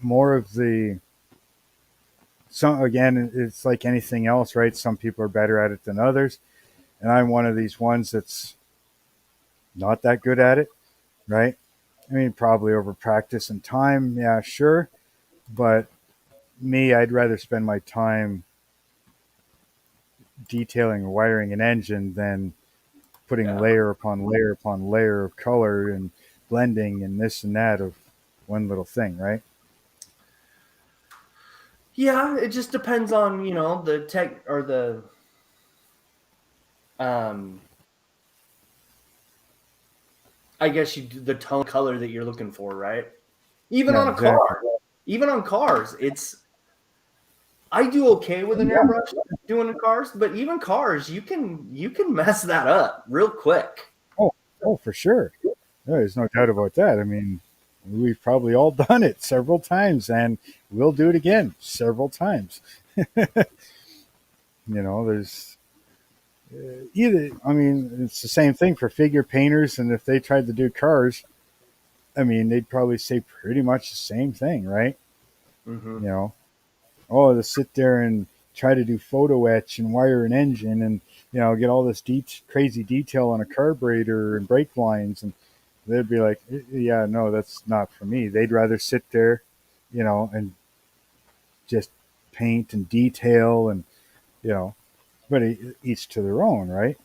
Speaker 3: more of the. So again, it's like anything else, right? Some people are better at it than others, and I'm one of these ones that's not that good at it, right? I mean, probably over practice and time, yeah, sure, but me, I'd rather spend my time detailing or wiring an engine than putting
Speaker 2: Yeah.
Speaker 3: layer upon layer upon layer of color and blending and this and that of one little thing, right?
Speaker 2: Yeah, it just depends on, the tech or um I guess the tone color that you're looking for, right? Even
Speaker 3: Yeah,
Speaker 2: on a
Speaker 3: exactly.
Speaker 2: car. Even on cars, I do okay with an
Speaker 3: Yeah.
Speaker 2: airbrush doing the cars, but even cars, you can mess that up real quick.
Speaker 3: Oh, oh, for sure. There's no doubt about that. I mean, we've probably all done it several times, and we'll do it again several times. There's either. I mean, it's the same thing for figure painters, and if they tried to do cars, I mean, they'd probably say pretty much the same thing, right?
Speaker 2: Hmm.
Speaker 3: You know, oh, to sit there and try to do photo etch and wire an engine and get all this crazy detail on a carburetor and brake lines, and they'd be like, yeah, no, that's not for me. They'd rather sit there, and just paint and detail and you know, but each to their own, right?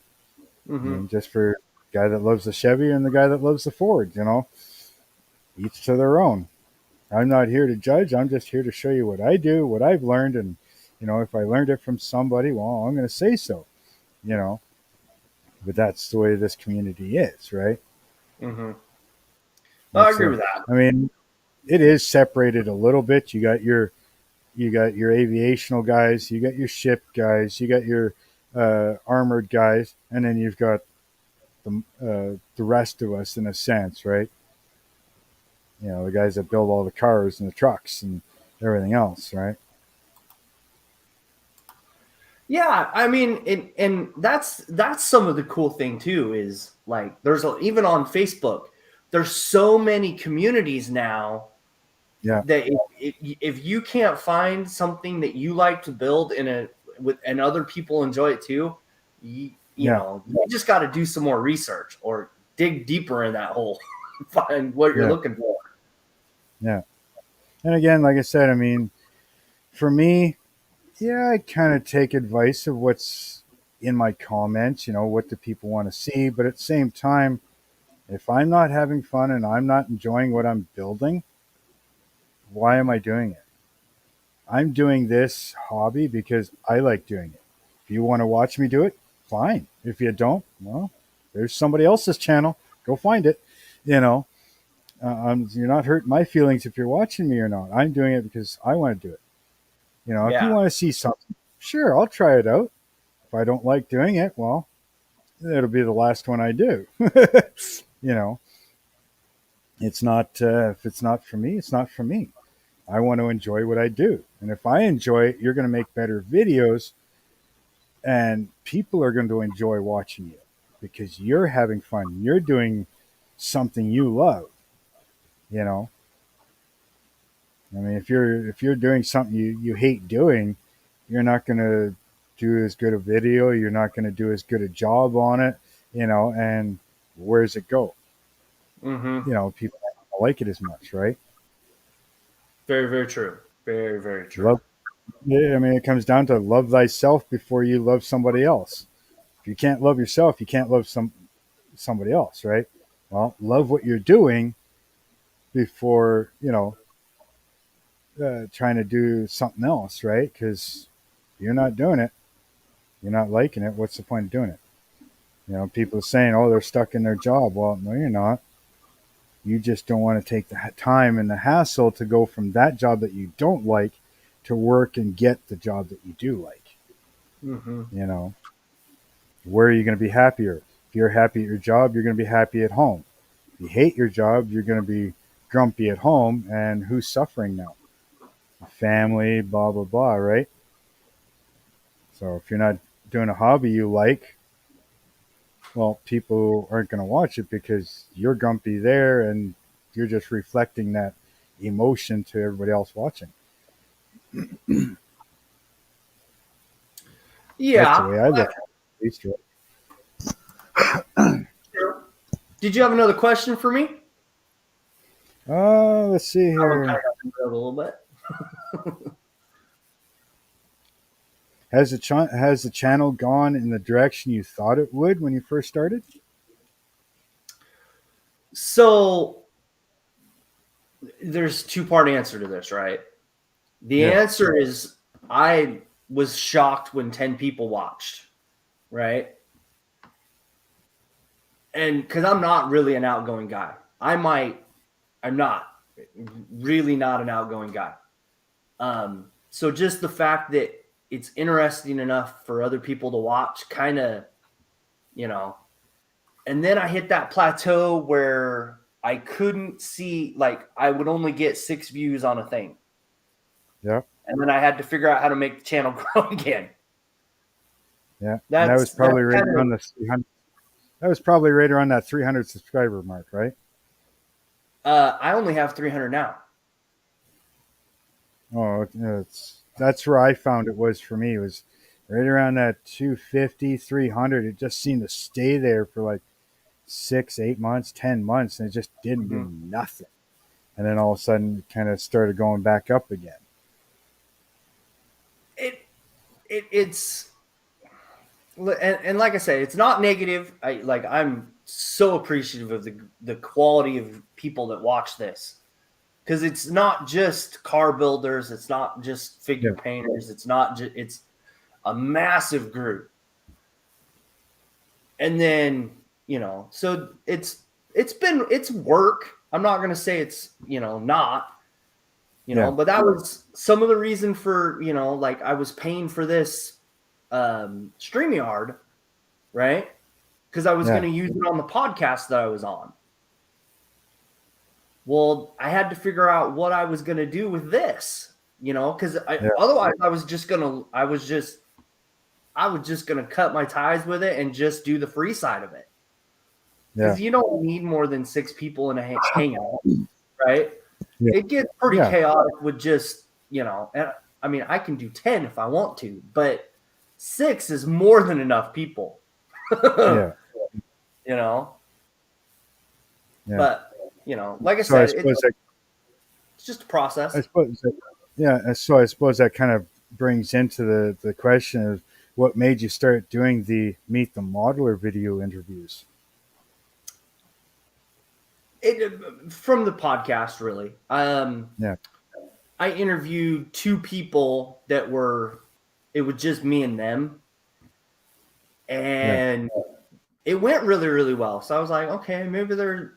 Speaker 3: I
Speaker 2: Hmm.
Speaker 3: mean, just for the guy that loves the Chevy and the guy that loves the Ford, each to their own. I'm not here to judge. I'm just here to show you what I do, what I've learned, and if I learned it from somebody, well, I'm going to say so. You know, but that's the way this community is, right?
Speaker 2: Hmm. I
Speaker 3: It's
Speaker 2: agree with that.
Speaker 3: I mean, it is separated a little bit. You got your aviational guys, you got your ship guys, you got your armored guys, and then you've got the rest of us in a sense, right? The guys that build all the cars and the trucks and everything else, right?
Speaker 2: Yeah, I mean, and that's some of the cool thing too is like even on Facebook, there's so many communities now
Speaker 3: Yeah,
Speaker 2: that if you can't find something that you like to build and other people enjoy it too,
Speaker 3: yeah,
Speaker 2: you just got to do some more research or dig deeper in that hole, find what you're
Speaker 3: yeah,
Speaker 2: looking for.
Speaker 3: yeah. And again, like I said, I mean, for me, yeah, I kind of take advice of what's in my comments. What do people want to see? But at the same time, if I'm not having fun and I'm not enjoying what I'm building, why am I doing it? I'm doing this hobby because I like doing it. If you want to watch me do it, fine. If you don't, well, there's somebody else's channel. Go find it. You know, you're not hurting my feelings if you're watching me or not. I'm doing it because I want to do it. If you
Speaker 2: Yeah.
Speaker 3: want to see something, sure, I'll try it out. If I don't like doing it, well, it'll be the last one I do. you know, it's not, if it's not for me, it's not for me. I want to enjoy what I do. And if I enjoy it, you're going to make better videos and people are going to enjoy watching you because you're having fun. You're doing something you love, you know. I mean, if you're doing something you hate doing, you're not going to do as good a video. You're not going to do as good a job on it, and where's it go?
Speaker 2: Mm-hmm.
Speaker 3: People don't like it as much, right?
Speaker 2: Very, very true. Very, very true.
Speaker 3: Love, yeah, I mean, it comes down to love thyself before you love somebody else. If you can't love yourself, you can't love somebody else, right? Well, love what you're doing before trying to do something else, right? Because you're not doing it, you're not liking it. What's the point of doing it? People are saying, "Oh, they're stuck in their job." Well, no, you're not. You just don't want to take the time and the hassle to go from that job that you don't like to work and get the job that you do like.
Speaker 2: Mm-hmm.
Speaker 3: You know, where are you going to be happier? If you're happy at your job, you're going to be happy at home. If you hate your job, you're going to be grumpy at home. And who's suffering now? Family, blah, blah, blah, right? So if you're not doing a hobby you like, well, people aren't going to watch it because you're grumpy there and you're just reflecting that emotion to everybody else watching. That's the
Speaker 2: Yeah.
Speaker 3: way I look at it.
Speaker 2: Did you have another question for me?
Speaker 3: Let's see
Speaker 2: I will kind
Speaker 3: here.
Speaker 2: of a little bit.
Speaker 3: Has the channel gone in the direction you thought it would when you first started?
Speaker 2: So there's two-part answer to this, right? The
Speaker 3: Yeah.
Speaker 2: answer is I was shocked when 10 people watched, right? And because I'm not really an outgoing guy. I'm not really not an outgoing guy. So just the fact that it's interesting enough for other people to watch, kind of, you know, and then I hit that plateau where I couldn't see, like, I would only get 6 views on a thing.
Speaker 3: Yeah.
Speaker 2: And then I had to figure out how to make the channel grow again.
Speaker 3: Yeah. And that was probably right around the 300. That was probably right around that 300 subscriber mark, right?
Speaker 2: I only have 300 now.
Speaker 3: Oh, that's where I found it was for me. It was right around that 250, 300. It just seemed to stay there for like 6, 8 months, 10 months, and it just didn't do nothing. And then all of a sudden, it kind of started going back up again.
Speaker 2: It's and like I said, it's not negative. I'm so appreciative of the quality of people that watch this, because it's not just car builders, it's not just figure painters, it's not just, it's a massive group. And then, so it's work. I'm not going to say it's, not, but that was some of the reason for, like I was paying for this StreamYard, right? Because I was going to use it on the podcast that I was on. Well, I had to figure out what I was going to do with this, because otherwise I was just going to cut my ties with it and just do the free side of it. Because you don't need more than 6 people in a hangout, right? Yeah. It gets pretty chaotic with just, and I mean, I can do 10 if I want to, but 6 is more than enough people.
Speaker 3: Yeah.
Speaker 2: But, like I said, it's just a process.
Speaker 3: I suppose that kind of brings into the question of what made you start doing the Meet the Modeler video interviews.
Speaker 2: From the podcast, really. I interviewed 2 people that it was just me and them. And it went really, really well. So I was like, okay, maybe they're,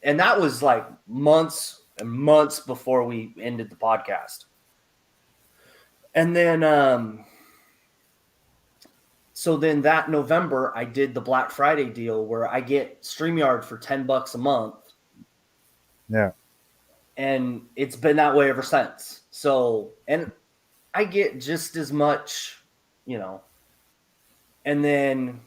Speaker 2: and that was like months and months before we ended the podcast. And then, so then that November, I did the Black Friday deal where I get StreamYard for $10 a month.
Speaker 3: Yeah.
Speaker 2: And it's been that way ever since. So, and I get just as much, and then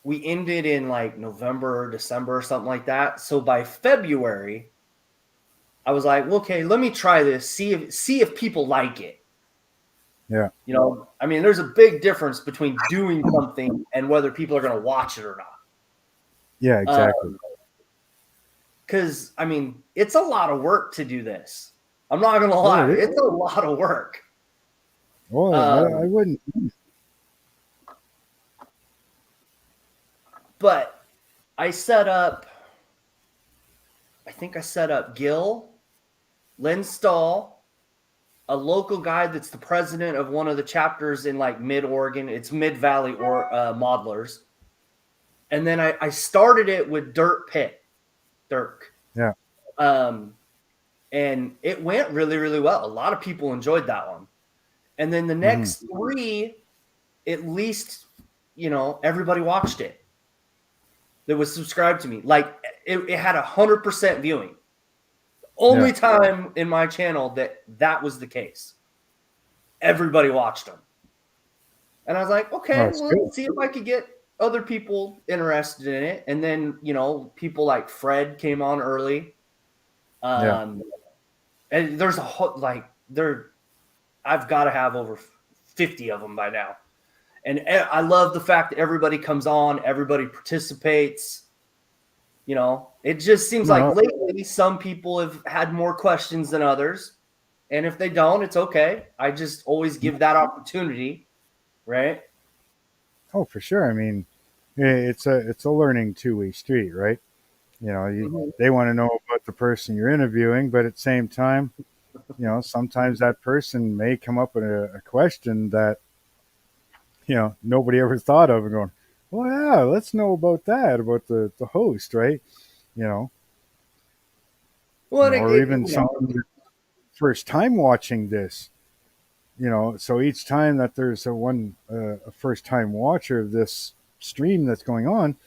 Speaker 2: we ended in like November or December or something like that. So by February, I was like, well, okay, let me try this. See if people like it.
Speaker 3: Yeah.
Speaker 2: I mean, there's a big difference between doing something and whether people are going to watch it or not.
Speaker 3: Yeah, exactly.
Speaker 2: Because, I mean, it's a lot of work to do this. I'm not going to lie. It's a lot of work.
Speaker 3: Well, I wouldn't.
Speaker 2: But I think I set up Gil, Lynn Stahl, a local guy that's the president of one of the chapters in like Mid-Oregon. It's Mid-Valley or Modelers. And then I started it with Dirk.
Speaker 3: Yeah.
Speaker 2: And it went really, really well. A lot of people enjoyed that one. And then the next 3, at least, everybody watched it that was subscribed to me. Like it had 100% viewing. Only time in my channel that was the case. Everybody watched them. And I was like, okay, let's see if I could get other people interested in it. And then, people like Fred came on early. And there's a whole, I've got to have over 50 of them by now. And I love the fact that everybody comes on, everybody participates. It just seems like lately some people have had more questions than others. And if they don't, it's okay. I just always give that opportunity, right?
Speaker 3: Oh, for sure. I mean, it's a learning 2-way street, right? They want to know about the person you're interviewing, but at the same time, sometimes that person may come up with a question that nobody ever thought of, and going, well, yeah, let's know about that, about the host, right? you know
Speaker 2: Well,
Speaker 3: or even someone first time watching this. So each time that there's a first time watcher of this stream that's going on,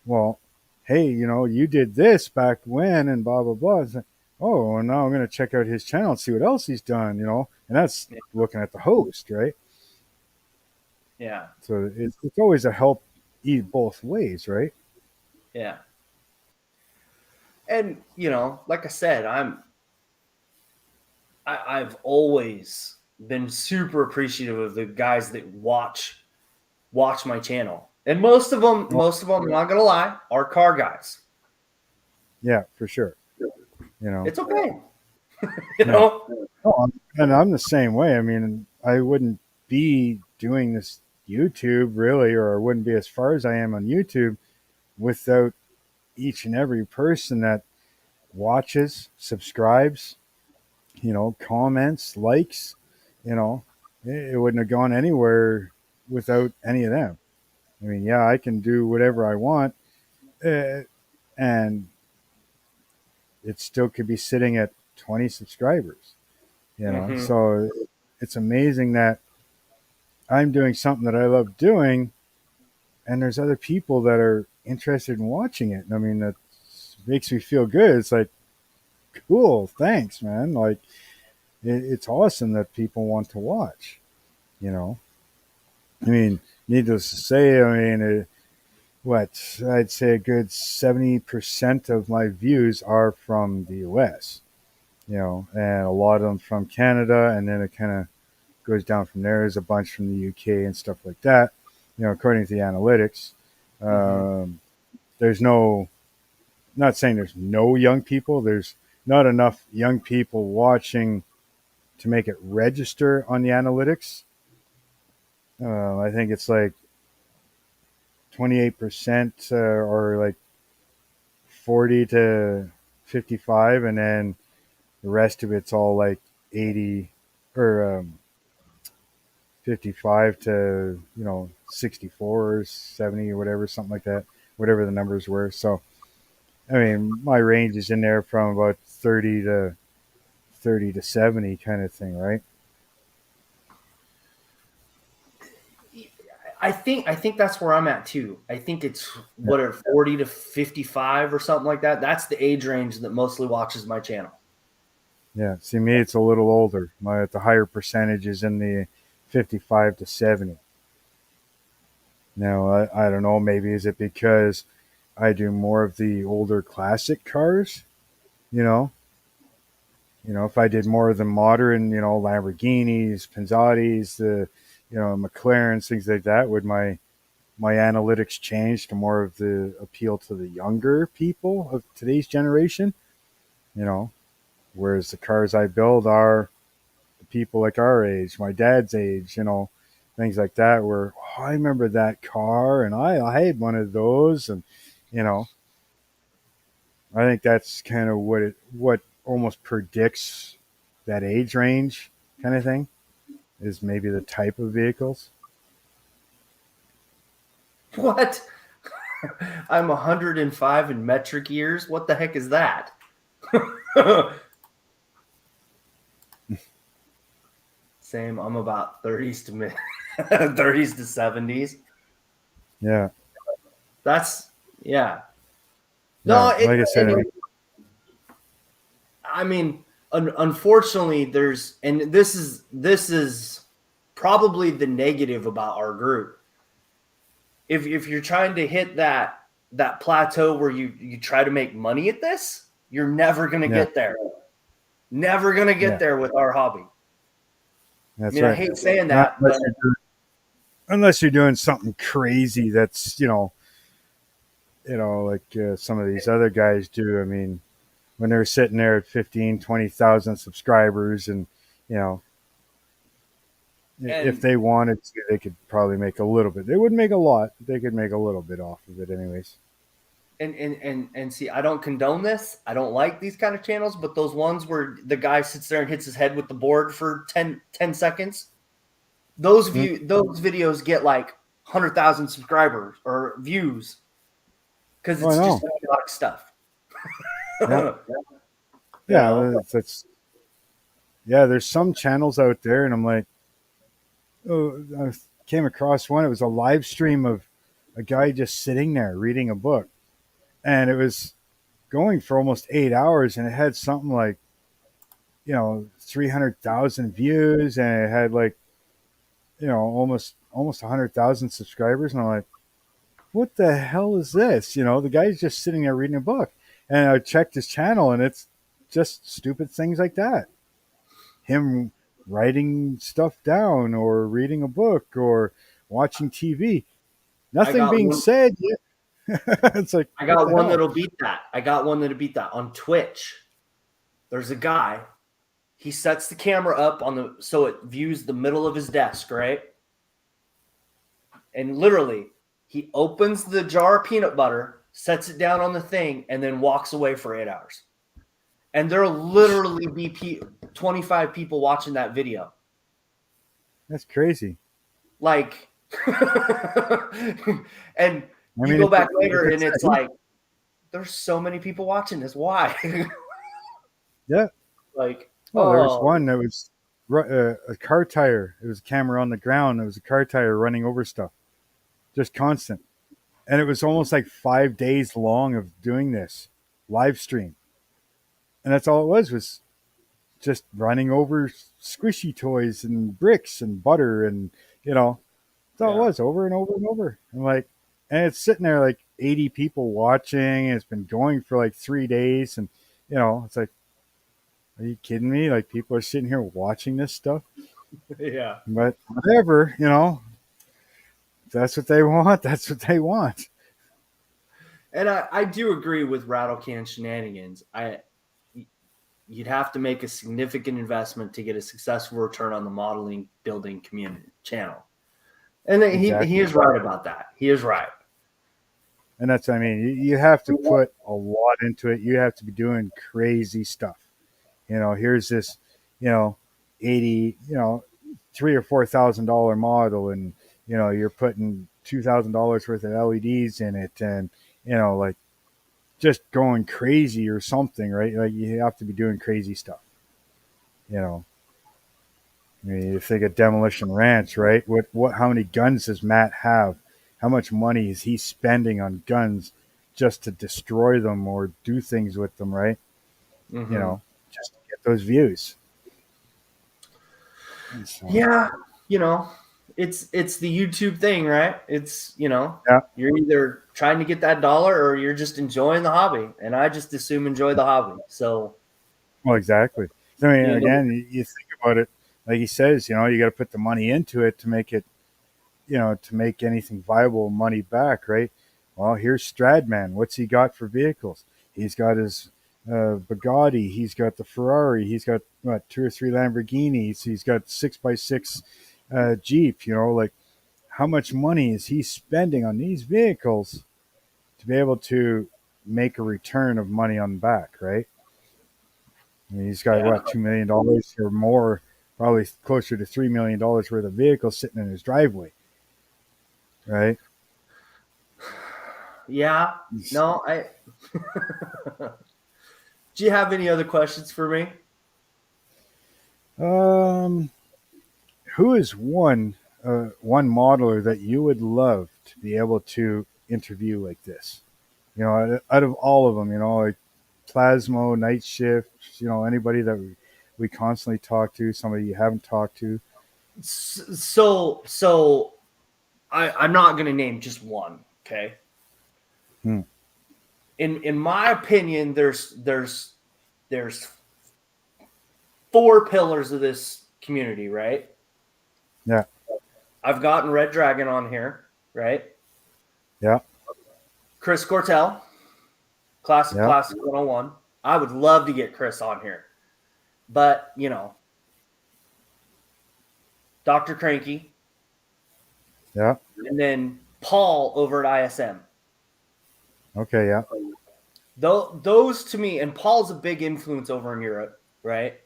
Speaker 3: well, hey, you did this back when, and blah blah blah. It's like, oh, and now I'm going to check out his channel and see what else he's done. And that's looking at the host, right?
Speaker 2: yeah,
Speaker 3: So it's always a help both ways, right?
Speaker 2: yeah. And like I said, I've always been super appreciative of the guys that watch my channel, and most of them, I'm not gonna lie, are car guys.
Speaker 3: Yeah, for sure.
Speaker 2: It's okay,
Speaker 3: Yeah. Oh, and I'm the same way. I mean, I wouldn't be doing this YouTube really, or I wouldn't be as far as I am on YouTube without each and every person that watches, subscribes, comments, likes. You know, it wouldn't have gone anywhere without any of them. I mean, yeah, I can do whatever I want, uh, and it still could be sitting at 20 subscribers.
Speaker 2: Mm-hmm.
Speaker 3: So it's amazing that I'm doing something that I love doing, and there's other people that are interested in watching it. I mean, that makes me feel good. It's like, cool, thanks, man. Like, it's awesome that people want to watch. You know, I mean, needless to say, I mean, what I'd say a good 70% of my views are from the U.S. And a lot of them from Canada, and then it kind of goes down from there. There's a bunch from the UK and stuff like that. According to the analytics,
Speaker 2: Mm-hmm.
Speaker 3: there's no, not saying there's no young people. There's not enough young people watching to make it register on the analytics. I think it's like 28% or like 40 to 55, and then the rest of it's all like 80 or 55 to 64 or 70 or whatever, something like that, whatever the numbers were. So I mean, my range is in there from about 30 to 70 kind of thing, right?
Speaker 2: I think that's where I'm at too. I think it's what are 40 to 55 or something like that. That's the age range that mostly watches my channel.
Speaker 3: Yeah. See, me, it's a little older. The higher percentage is in the 55 to 70. Now, I don't know. Maybe is it because I do more of the older classic cars? You know, if I did more of the modern, Lamborghinis, Pinzottis, the, McLarens, things like that, would my analytics change to more of the appeal to the younger people of today's generation? You know, whereas the cars I build are the people like our age, my dad's age, things like that. Where I remember that car, and I had one of those, and you know, I think that's kind of what almost predicts that age range kind of thing is maybe the type of vehicles.
Speaker 2: What? I'm 105 in metric years. What the heck is that? Same. I'm about 30s to mid 30s to 70s.
Speaker 3: Yeah,
Speaker 2: That's yeah. No,
Speaker 3: yeah. Like I said,
Speaker 2: I mean, unfortunately, and this is probably the negative about our group. If you're trying to hit that plateau where you try to make money at this, you're never gonna
Speaker 3: yeah,
Speaker 2: get there. Never gonna get
Speaker 3: yeah.
Speaker 2: there with our hobby. I
Speaker 3: That's
Speaker 2: mean, I
Speaker 3: right.
Speaker 2: hate saying
Speaker 3: Not
Speaker 2: that, but
Speaker 3: unless you're doing something crazy that's like some of these other guys do. I mean, when they're sitting there at 15, 20,000 subscribers, and you know, if
Speaker 2: and
Speaker 3: they wanted to, they could probably make a little bit. They wouldn't make a lot, but they could make a little bit off of it, anyways.
Speaker 2: and see, I don't condone this. I don't like these kind of channels, but those ones where the guy sits there and hits his head with the board for 10 seconds, those videos get like 100,000 subscribers or views because
Speaker 3: Oh, I
Speaker 2: it's just
Speaker 3: know.
Speaker 2: idiotic stuff.
Speaker 3: Yeah.
Speaker 2: You
Speaker 3: Yeah.
Speaker 2: know?
Speaker 3: That's yeah. There's some channels out there, and I'm like, oh, I came across one. It was a live stream of a guy just sitting there reading a book, and it was going for almost 8 hours, and it had something like 300,000 views, and it had like almost 100,000 subscribers, and I'm like, what the hell is this? The guy's just sitting there reading a book, and I checked his channel, and it's just stupid things like that. Him writing stuff down, or reading a book, or watching TV.
Speaker 2: I
Speaker 3: Nothing
Speaker 2: got
Speaker 3: being
Speaker 2: one.
Speaker 3: said yet. It's like,
Speaker 2: I
Speaker 3: what
Speaker 2: got
Speaker 3: the
Speaker 2: one
Speaker 3: hell?
Speaker 2: that'll beat that. I got one that'll beat that on Twitch. There's a guy. He sets the camera up so it views the middle of his desk, right? And literally, he opens the jar of peanut butter, sets it down on the thing, and then walks away for 8 hours. And there'll literally be 25 people watching that video.
Speaker 3: That's crazy.
Speaker 2: Like, and
Speaker 3: I
Speaker 2: you
Speaker 3: mean,
Speaker 2: go back
Speaker 3: if
Speaker 2: later and
Speaker 3: it's
Speaker 2: it's like, there's so many people watching this. Why?
Speaker 3: yeah.
Speaker 2: Like,
Speaker 3: Well, there was
Speaker 2: oh,
Speaker 3: one that was a car tire. It was a camera on the ground. It was a car tire running over stuff, just constant. And it was almost like 5 days long of doing this live stream. And that's all it was just running over squishy toys and bricks and butter. And, that's all it
Speaker 2: yeah.
Speaker 3: was, over and over and over. I'm like, and it's sitting there like 80 people watching. And it's been going for like 3 days. And, it's like, are you kidding me? Like, people are sitting here watching this stuff.
Speaker 2: Yeah.
Speaker 3: But whatever, if that's what they want. That's what they want.
Speaker 2: And I do agree with Rattle Can Shenanigans. You'd have to make a significant investment to get a successful return on the modeling building community channel. And he
Speaker 3: Exactly.
Speaker 2: is right about that. He is right.
Speaker 3: And that's, I mean, you have to put a lot into it. You have to be doing crazy stuff. Here's this, you know, 80, $3,000 or $4,000 model, and you're putting $2,000 worth of LEDs in it, and like just going crazy or something, right? Like, you have to be doing crazy stuff. You know, I mean, you think of Demolition Ranch, right? How many guns does Matt have? How much money is he spending on guns just to destroy them or do things with them, right? You
Speaker 2: Mm-hmm.
Speaker 3: know, just to get those views. So,
Speaker 2: Yeah, it's the YouTube thing, right? It's
Speaker 3: yeah,
Speaker 2: you're either trying to get that dollar or you're just enjoying the hobby, and I just assume enjoy the hobby. So
Speaker 3: well, exactly. I mean,
Speaker 2: you know,
Speaker 3: again, you think about it, like he says, you got to put the money into it to make it, to make anything viable, money back, right? Well, here's Stradman. What's he got for vehicles? He's got his Bugatti. He's got the Ferrari. He's got what, two or three Lamborghinis. He's got 6x6 Jeep. Like, how much money is he spending on these vehicles to be able to make a return of money on the back, right? I mean, he's got
Speaker 2: yeah,
Speaker 3: what, $2 million or more, probably closer to $3 million worth of vehicles sitting in his driveway, right?
Speaker 2: yeah. No, I. Do you have any other questions for me?
Speaker 3: Um, who is one modeler that you would love to be able to interview like this? Out of all of them, like Plasmo, Night Shift, anybody that we constantly talk to, somebody you haven't talked to.
Speaker 2: So I'm not going to name just one. Okay.
Speaker 3: Hmm.
Speaker 2: In my opinion, there's four pillars of this community, right?
Speaker 3: Yeah,
Speaker 2: I've gotten Red Dragon on here, right?
Speaker 3: yeah,
Speaker 2: Chris Cortell,
Speaker 3: yeah,
Speaker 2: Classic 101. I would love to get Chris on here. But, Dr. Cranky,
Speaker 3: yeah.
Speaker 2: and then Paul over at ISM.
Speaker 3: Okay, yeah.
Speaker 2: Though those to me, and Paul's a big influence over in Europe, right? At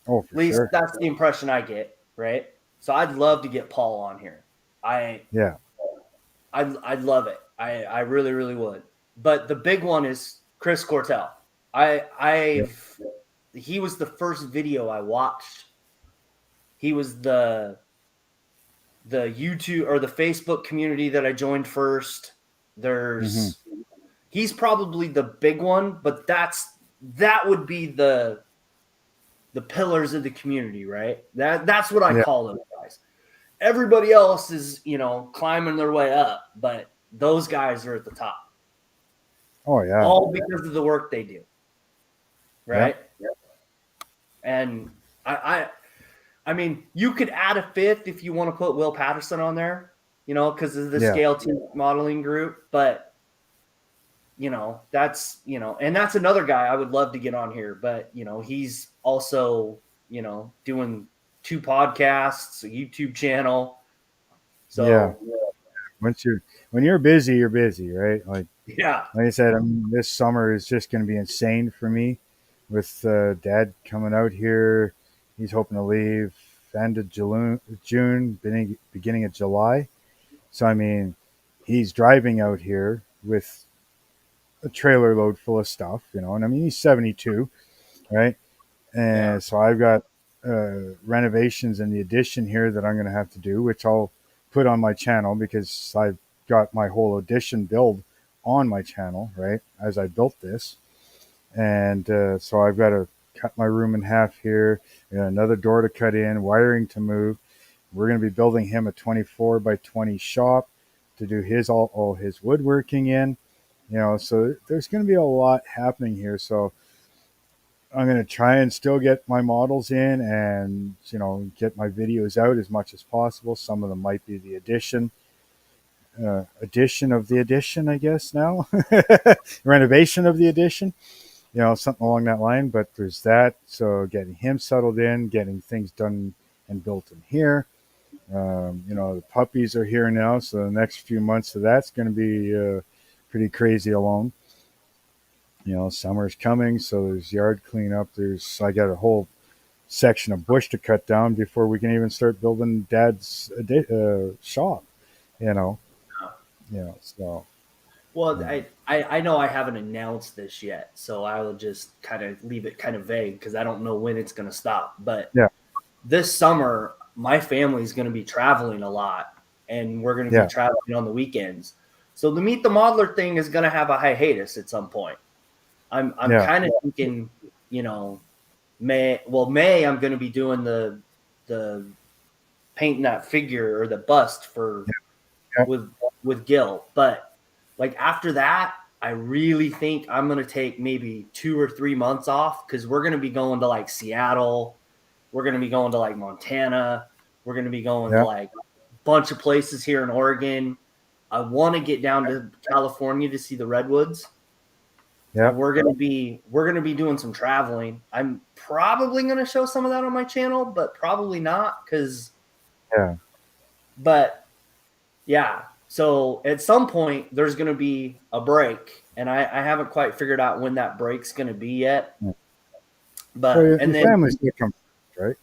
Speaker 3: Oh, for
Speaker 2: least
Speaker 3: sure.
Speaker 2: that's the impression I get, right? So I'd love to get Paul on here. I
Speaker 3: Yeah.
Speaker 2: I'd love it. I really really would. But the big one is Chris Cortell.
Speaker 3: Yep.
Speaker 2: I've he was the first video I watched. He was the YouTube or the Facebook community that I joined first.
Speaker 3: Mm-hmm.
Speaker 2: He's probably the big one, but that would be the pillars of the community, right? That's what I
Speaker 3: Yeah.
Speaker 2: call those guys. Everybody else is, climbing their way up, but those guys are at the top.
Speaker 3: Oh, yeah.
Speaker 2: All because of the work they do.
Speaker 3: Yeah.
Speaker 2: Right? And I mean, you could add a fifth if you want to put Will Patterson on there, because of the
Speaker 3: Yeah.
Speaker 2: scale team modeling group. But and that's another guy I would love to get on here. But he's also doing 2 podcasts, a YouTube channel.
Speaker 3: Yeah.
Speaker 2: So
Speaker 3: When you're busy, you're busy, right?
Speaker 2: yeah,
Speaker 3: Like I said, this summer is just going to be insane for me with Dad coming out here. He's hoping to leave end of June, beginning of July. So, I mean, he's driving out here with a trailer load full of stuff, and I mean, he's 72, right?
Speaker 2: yeah,
Speaker 3: And so I've got renovations in the addition here that I'm going to have to do, which I'll put on my channel because I've got my whole addition build on my channel, right? As I built this. And so I've got to cut my room in half here, another door to cut in, wiring to move. We're going to be building him a 24 by 20 shop to do all his woodworking in, so there's going to be a lot happening here. So I'm going to try and still get my models in and, get my videos out as much as possible. Some of them might be the addition of the addition, I guess now, renovation of the addition, something along that line. But there's that. So getting him settled in, getting things done and built in here. The puppies are here now. So the next few months of that's going to be pretty crazy alone. Summer's coming, so there's yard cleanup. I got a whole section of bush to cut down before we can even start building Dad's shop. You know, So
Speaker 2: well,
Speaker 3: yeah,
Speaker 2: I know I haven't announced this yet, so I will just kind of leave it kind of vague because I don't know when it's going to stop. But
Speaker 3: yeah,
Speaker 2: this summer, my family's going to be traveling a lot, and we're going to be
Speaker 3: yeah,
Speaker 2: traveling on the weekends. So the Meet the Modeler thing is going to have a hiatus at some point. I'm
Speaker 3: yeah,
Speaker 2: kind of thinking, May I'm going to be doing the painting that figure or the bust for
Speaker 3: yeah,
Speaker 2: with Gil, but like after that, I really think I'm going to take maybe 2 or 3 months off because we're going to be going to like Seattle, we're going to be going to like Montana, we're going to be going to
Speaker 3: yeah,
Speaker 2: like a bunch of places here in Oregon. I want to get down to California to see the redwoods.
Speaker 3: yeah,
Speaker 2: And we're gonna be doing some traveling. I'm probably gonna show some of that on my channel, but probably not
Speaker 3: yeah,
Speaker 2: but yeah. So at some point there's gonna be a break, and I haven't quite figured out when that break's gonna be yet.
Speaker 3: yeah. Well,
Speaker 2: But
Speaker 3: your family's gonna come first, right?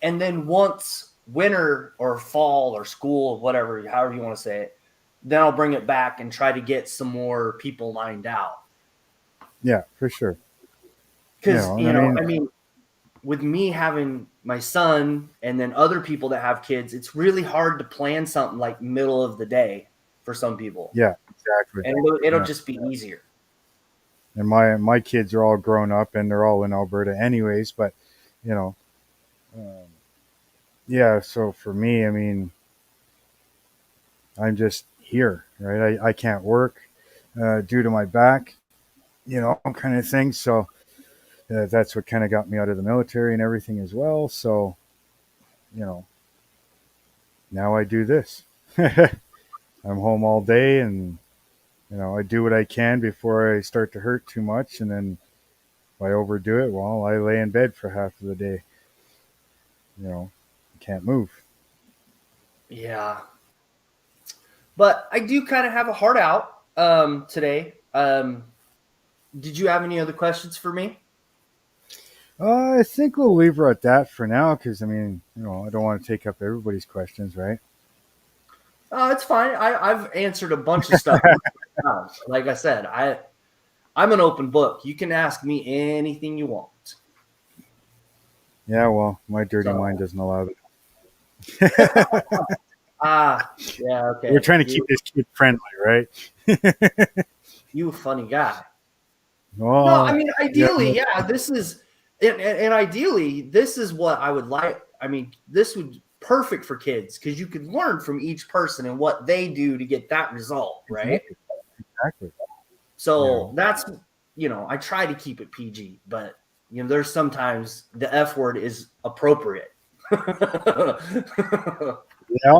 Speaker 2: and then once winter or fall or school, whatever, however you want to say it, then I'll bring it back and try to get some more people lined out.
Speaker 3: Yeah, for sure.
Speaker 2: Because
Speaker 3: And I mean,
Speaker 2: I mean, with me having my son and then other people that have kids, it's really hard to plan something like middle of the day for some people,
Speaker 3: yeah, exactly.
Speaker 2: and it'll
Speaker 3: Yeah.
Speaker 2: just be easier.
Speaker 3: And my kids are all grown up and they're all in Alberta, anyways. But you know, um, yeah. So for me, I mean, I'm just here, right? I can't work due to my back, kind of thing. So that's what kind of got me out of the military and everything as well. So, you know, now I do this. I'm home all day and, I do what I can before I start to hurt too much. And then if I overdo it, well, I lay in bed for half of the day. Can't move.
Speaker 2: Yeah, but I do kind of have a heart out. today. Did you have any other questions for me?
Speaker 3: I think we'll leave her at that for now because, I mean, I don't want to take up everybody's questions, right?
Speaker 2: It's fine. I've answered a bunch of stuff. Like I said, I'm an open book. You can ask me anything you want.
Speaker 3: Yeah, well, my dirty mind doesn't allow that.
Speaker 2: Yeah, okay.
Speaker 3: We're trying to keep this kid friendly, right?
Speaker 2: You a funny guy.
Speaker 3: Oh,
Speaker 2: No, I mean, ideally,
Speaker 3: yeah.
Speaker 2: yeah, this is, and ideally, this is what I would like. I mean, this would perfect for kids because you could learn from each person and what they do to get that result, right?
Speaker 3: Exactly.
Speaker 2: So that's, I try to keep it PG, but there's sometimes the F word is appropriate.
Speaker 3: Yeah.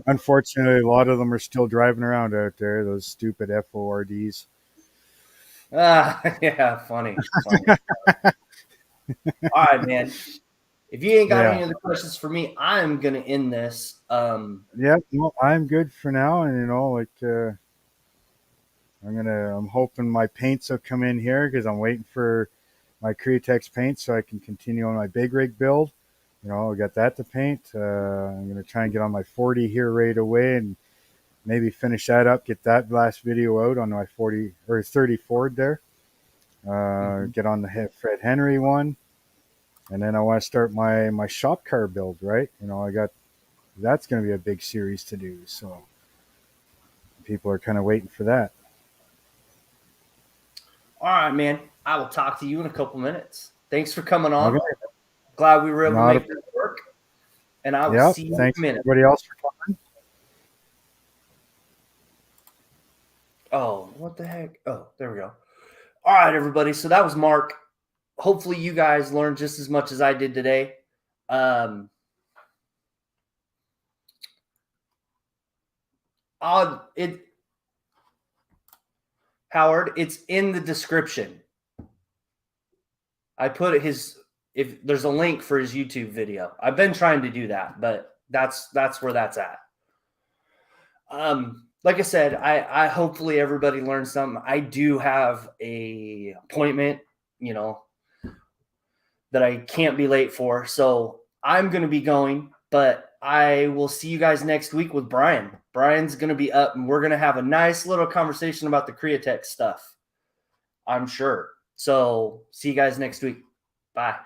Speaker 3: Unfortunately, a lot of them are still driving around out there, those stupid FORDs.
Speaker 2: Yeah, funny. All right, man. If you ain't got any other questions for me, I'm gonna end this.
Speaker 3: Yeah, no, I'm good for now, and I'm hoping my paints will come in here because I'm waiting for my Createx paint so I can continue on my big rig build. I got that to paint. I'm gonna try and get on my 40 here right away and maybe finish that up. Get that last video out on my 40 or 30 Ford there. Get on the Fred Henry one, and then I want to start my shop car build. Right, that's going to be a big series to do. So people are kind of waiting for that.
Speaker 2: All right, man. I will talk to you in a couple minutes. Thanks for coming on.
Speaker 3: Okay.
Speaker 2: Glad we were able to make this work. And I will see you in a minute.
Speaker 3: Everybody else for coming.
Speaker 2: Oh, what the heck? Oh, there we go. All right, everybody. So that was Mark. Hopefully you guys learned just as much as I did today. Howard, it's in the description. I put if there's a link for his YouTube video. I've been trying to do that, but that's where that's at. Like I said, I hopefully everybody learned something. I do have a appointment, that I can't be late for. So I'm going to be going, but I will see you guys next week with Brian. Brian's going to be up and we're going to have a nice little conversation about the Createx stuff, I'm sure. So see you guys next week. Bye.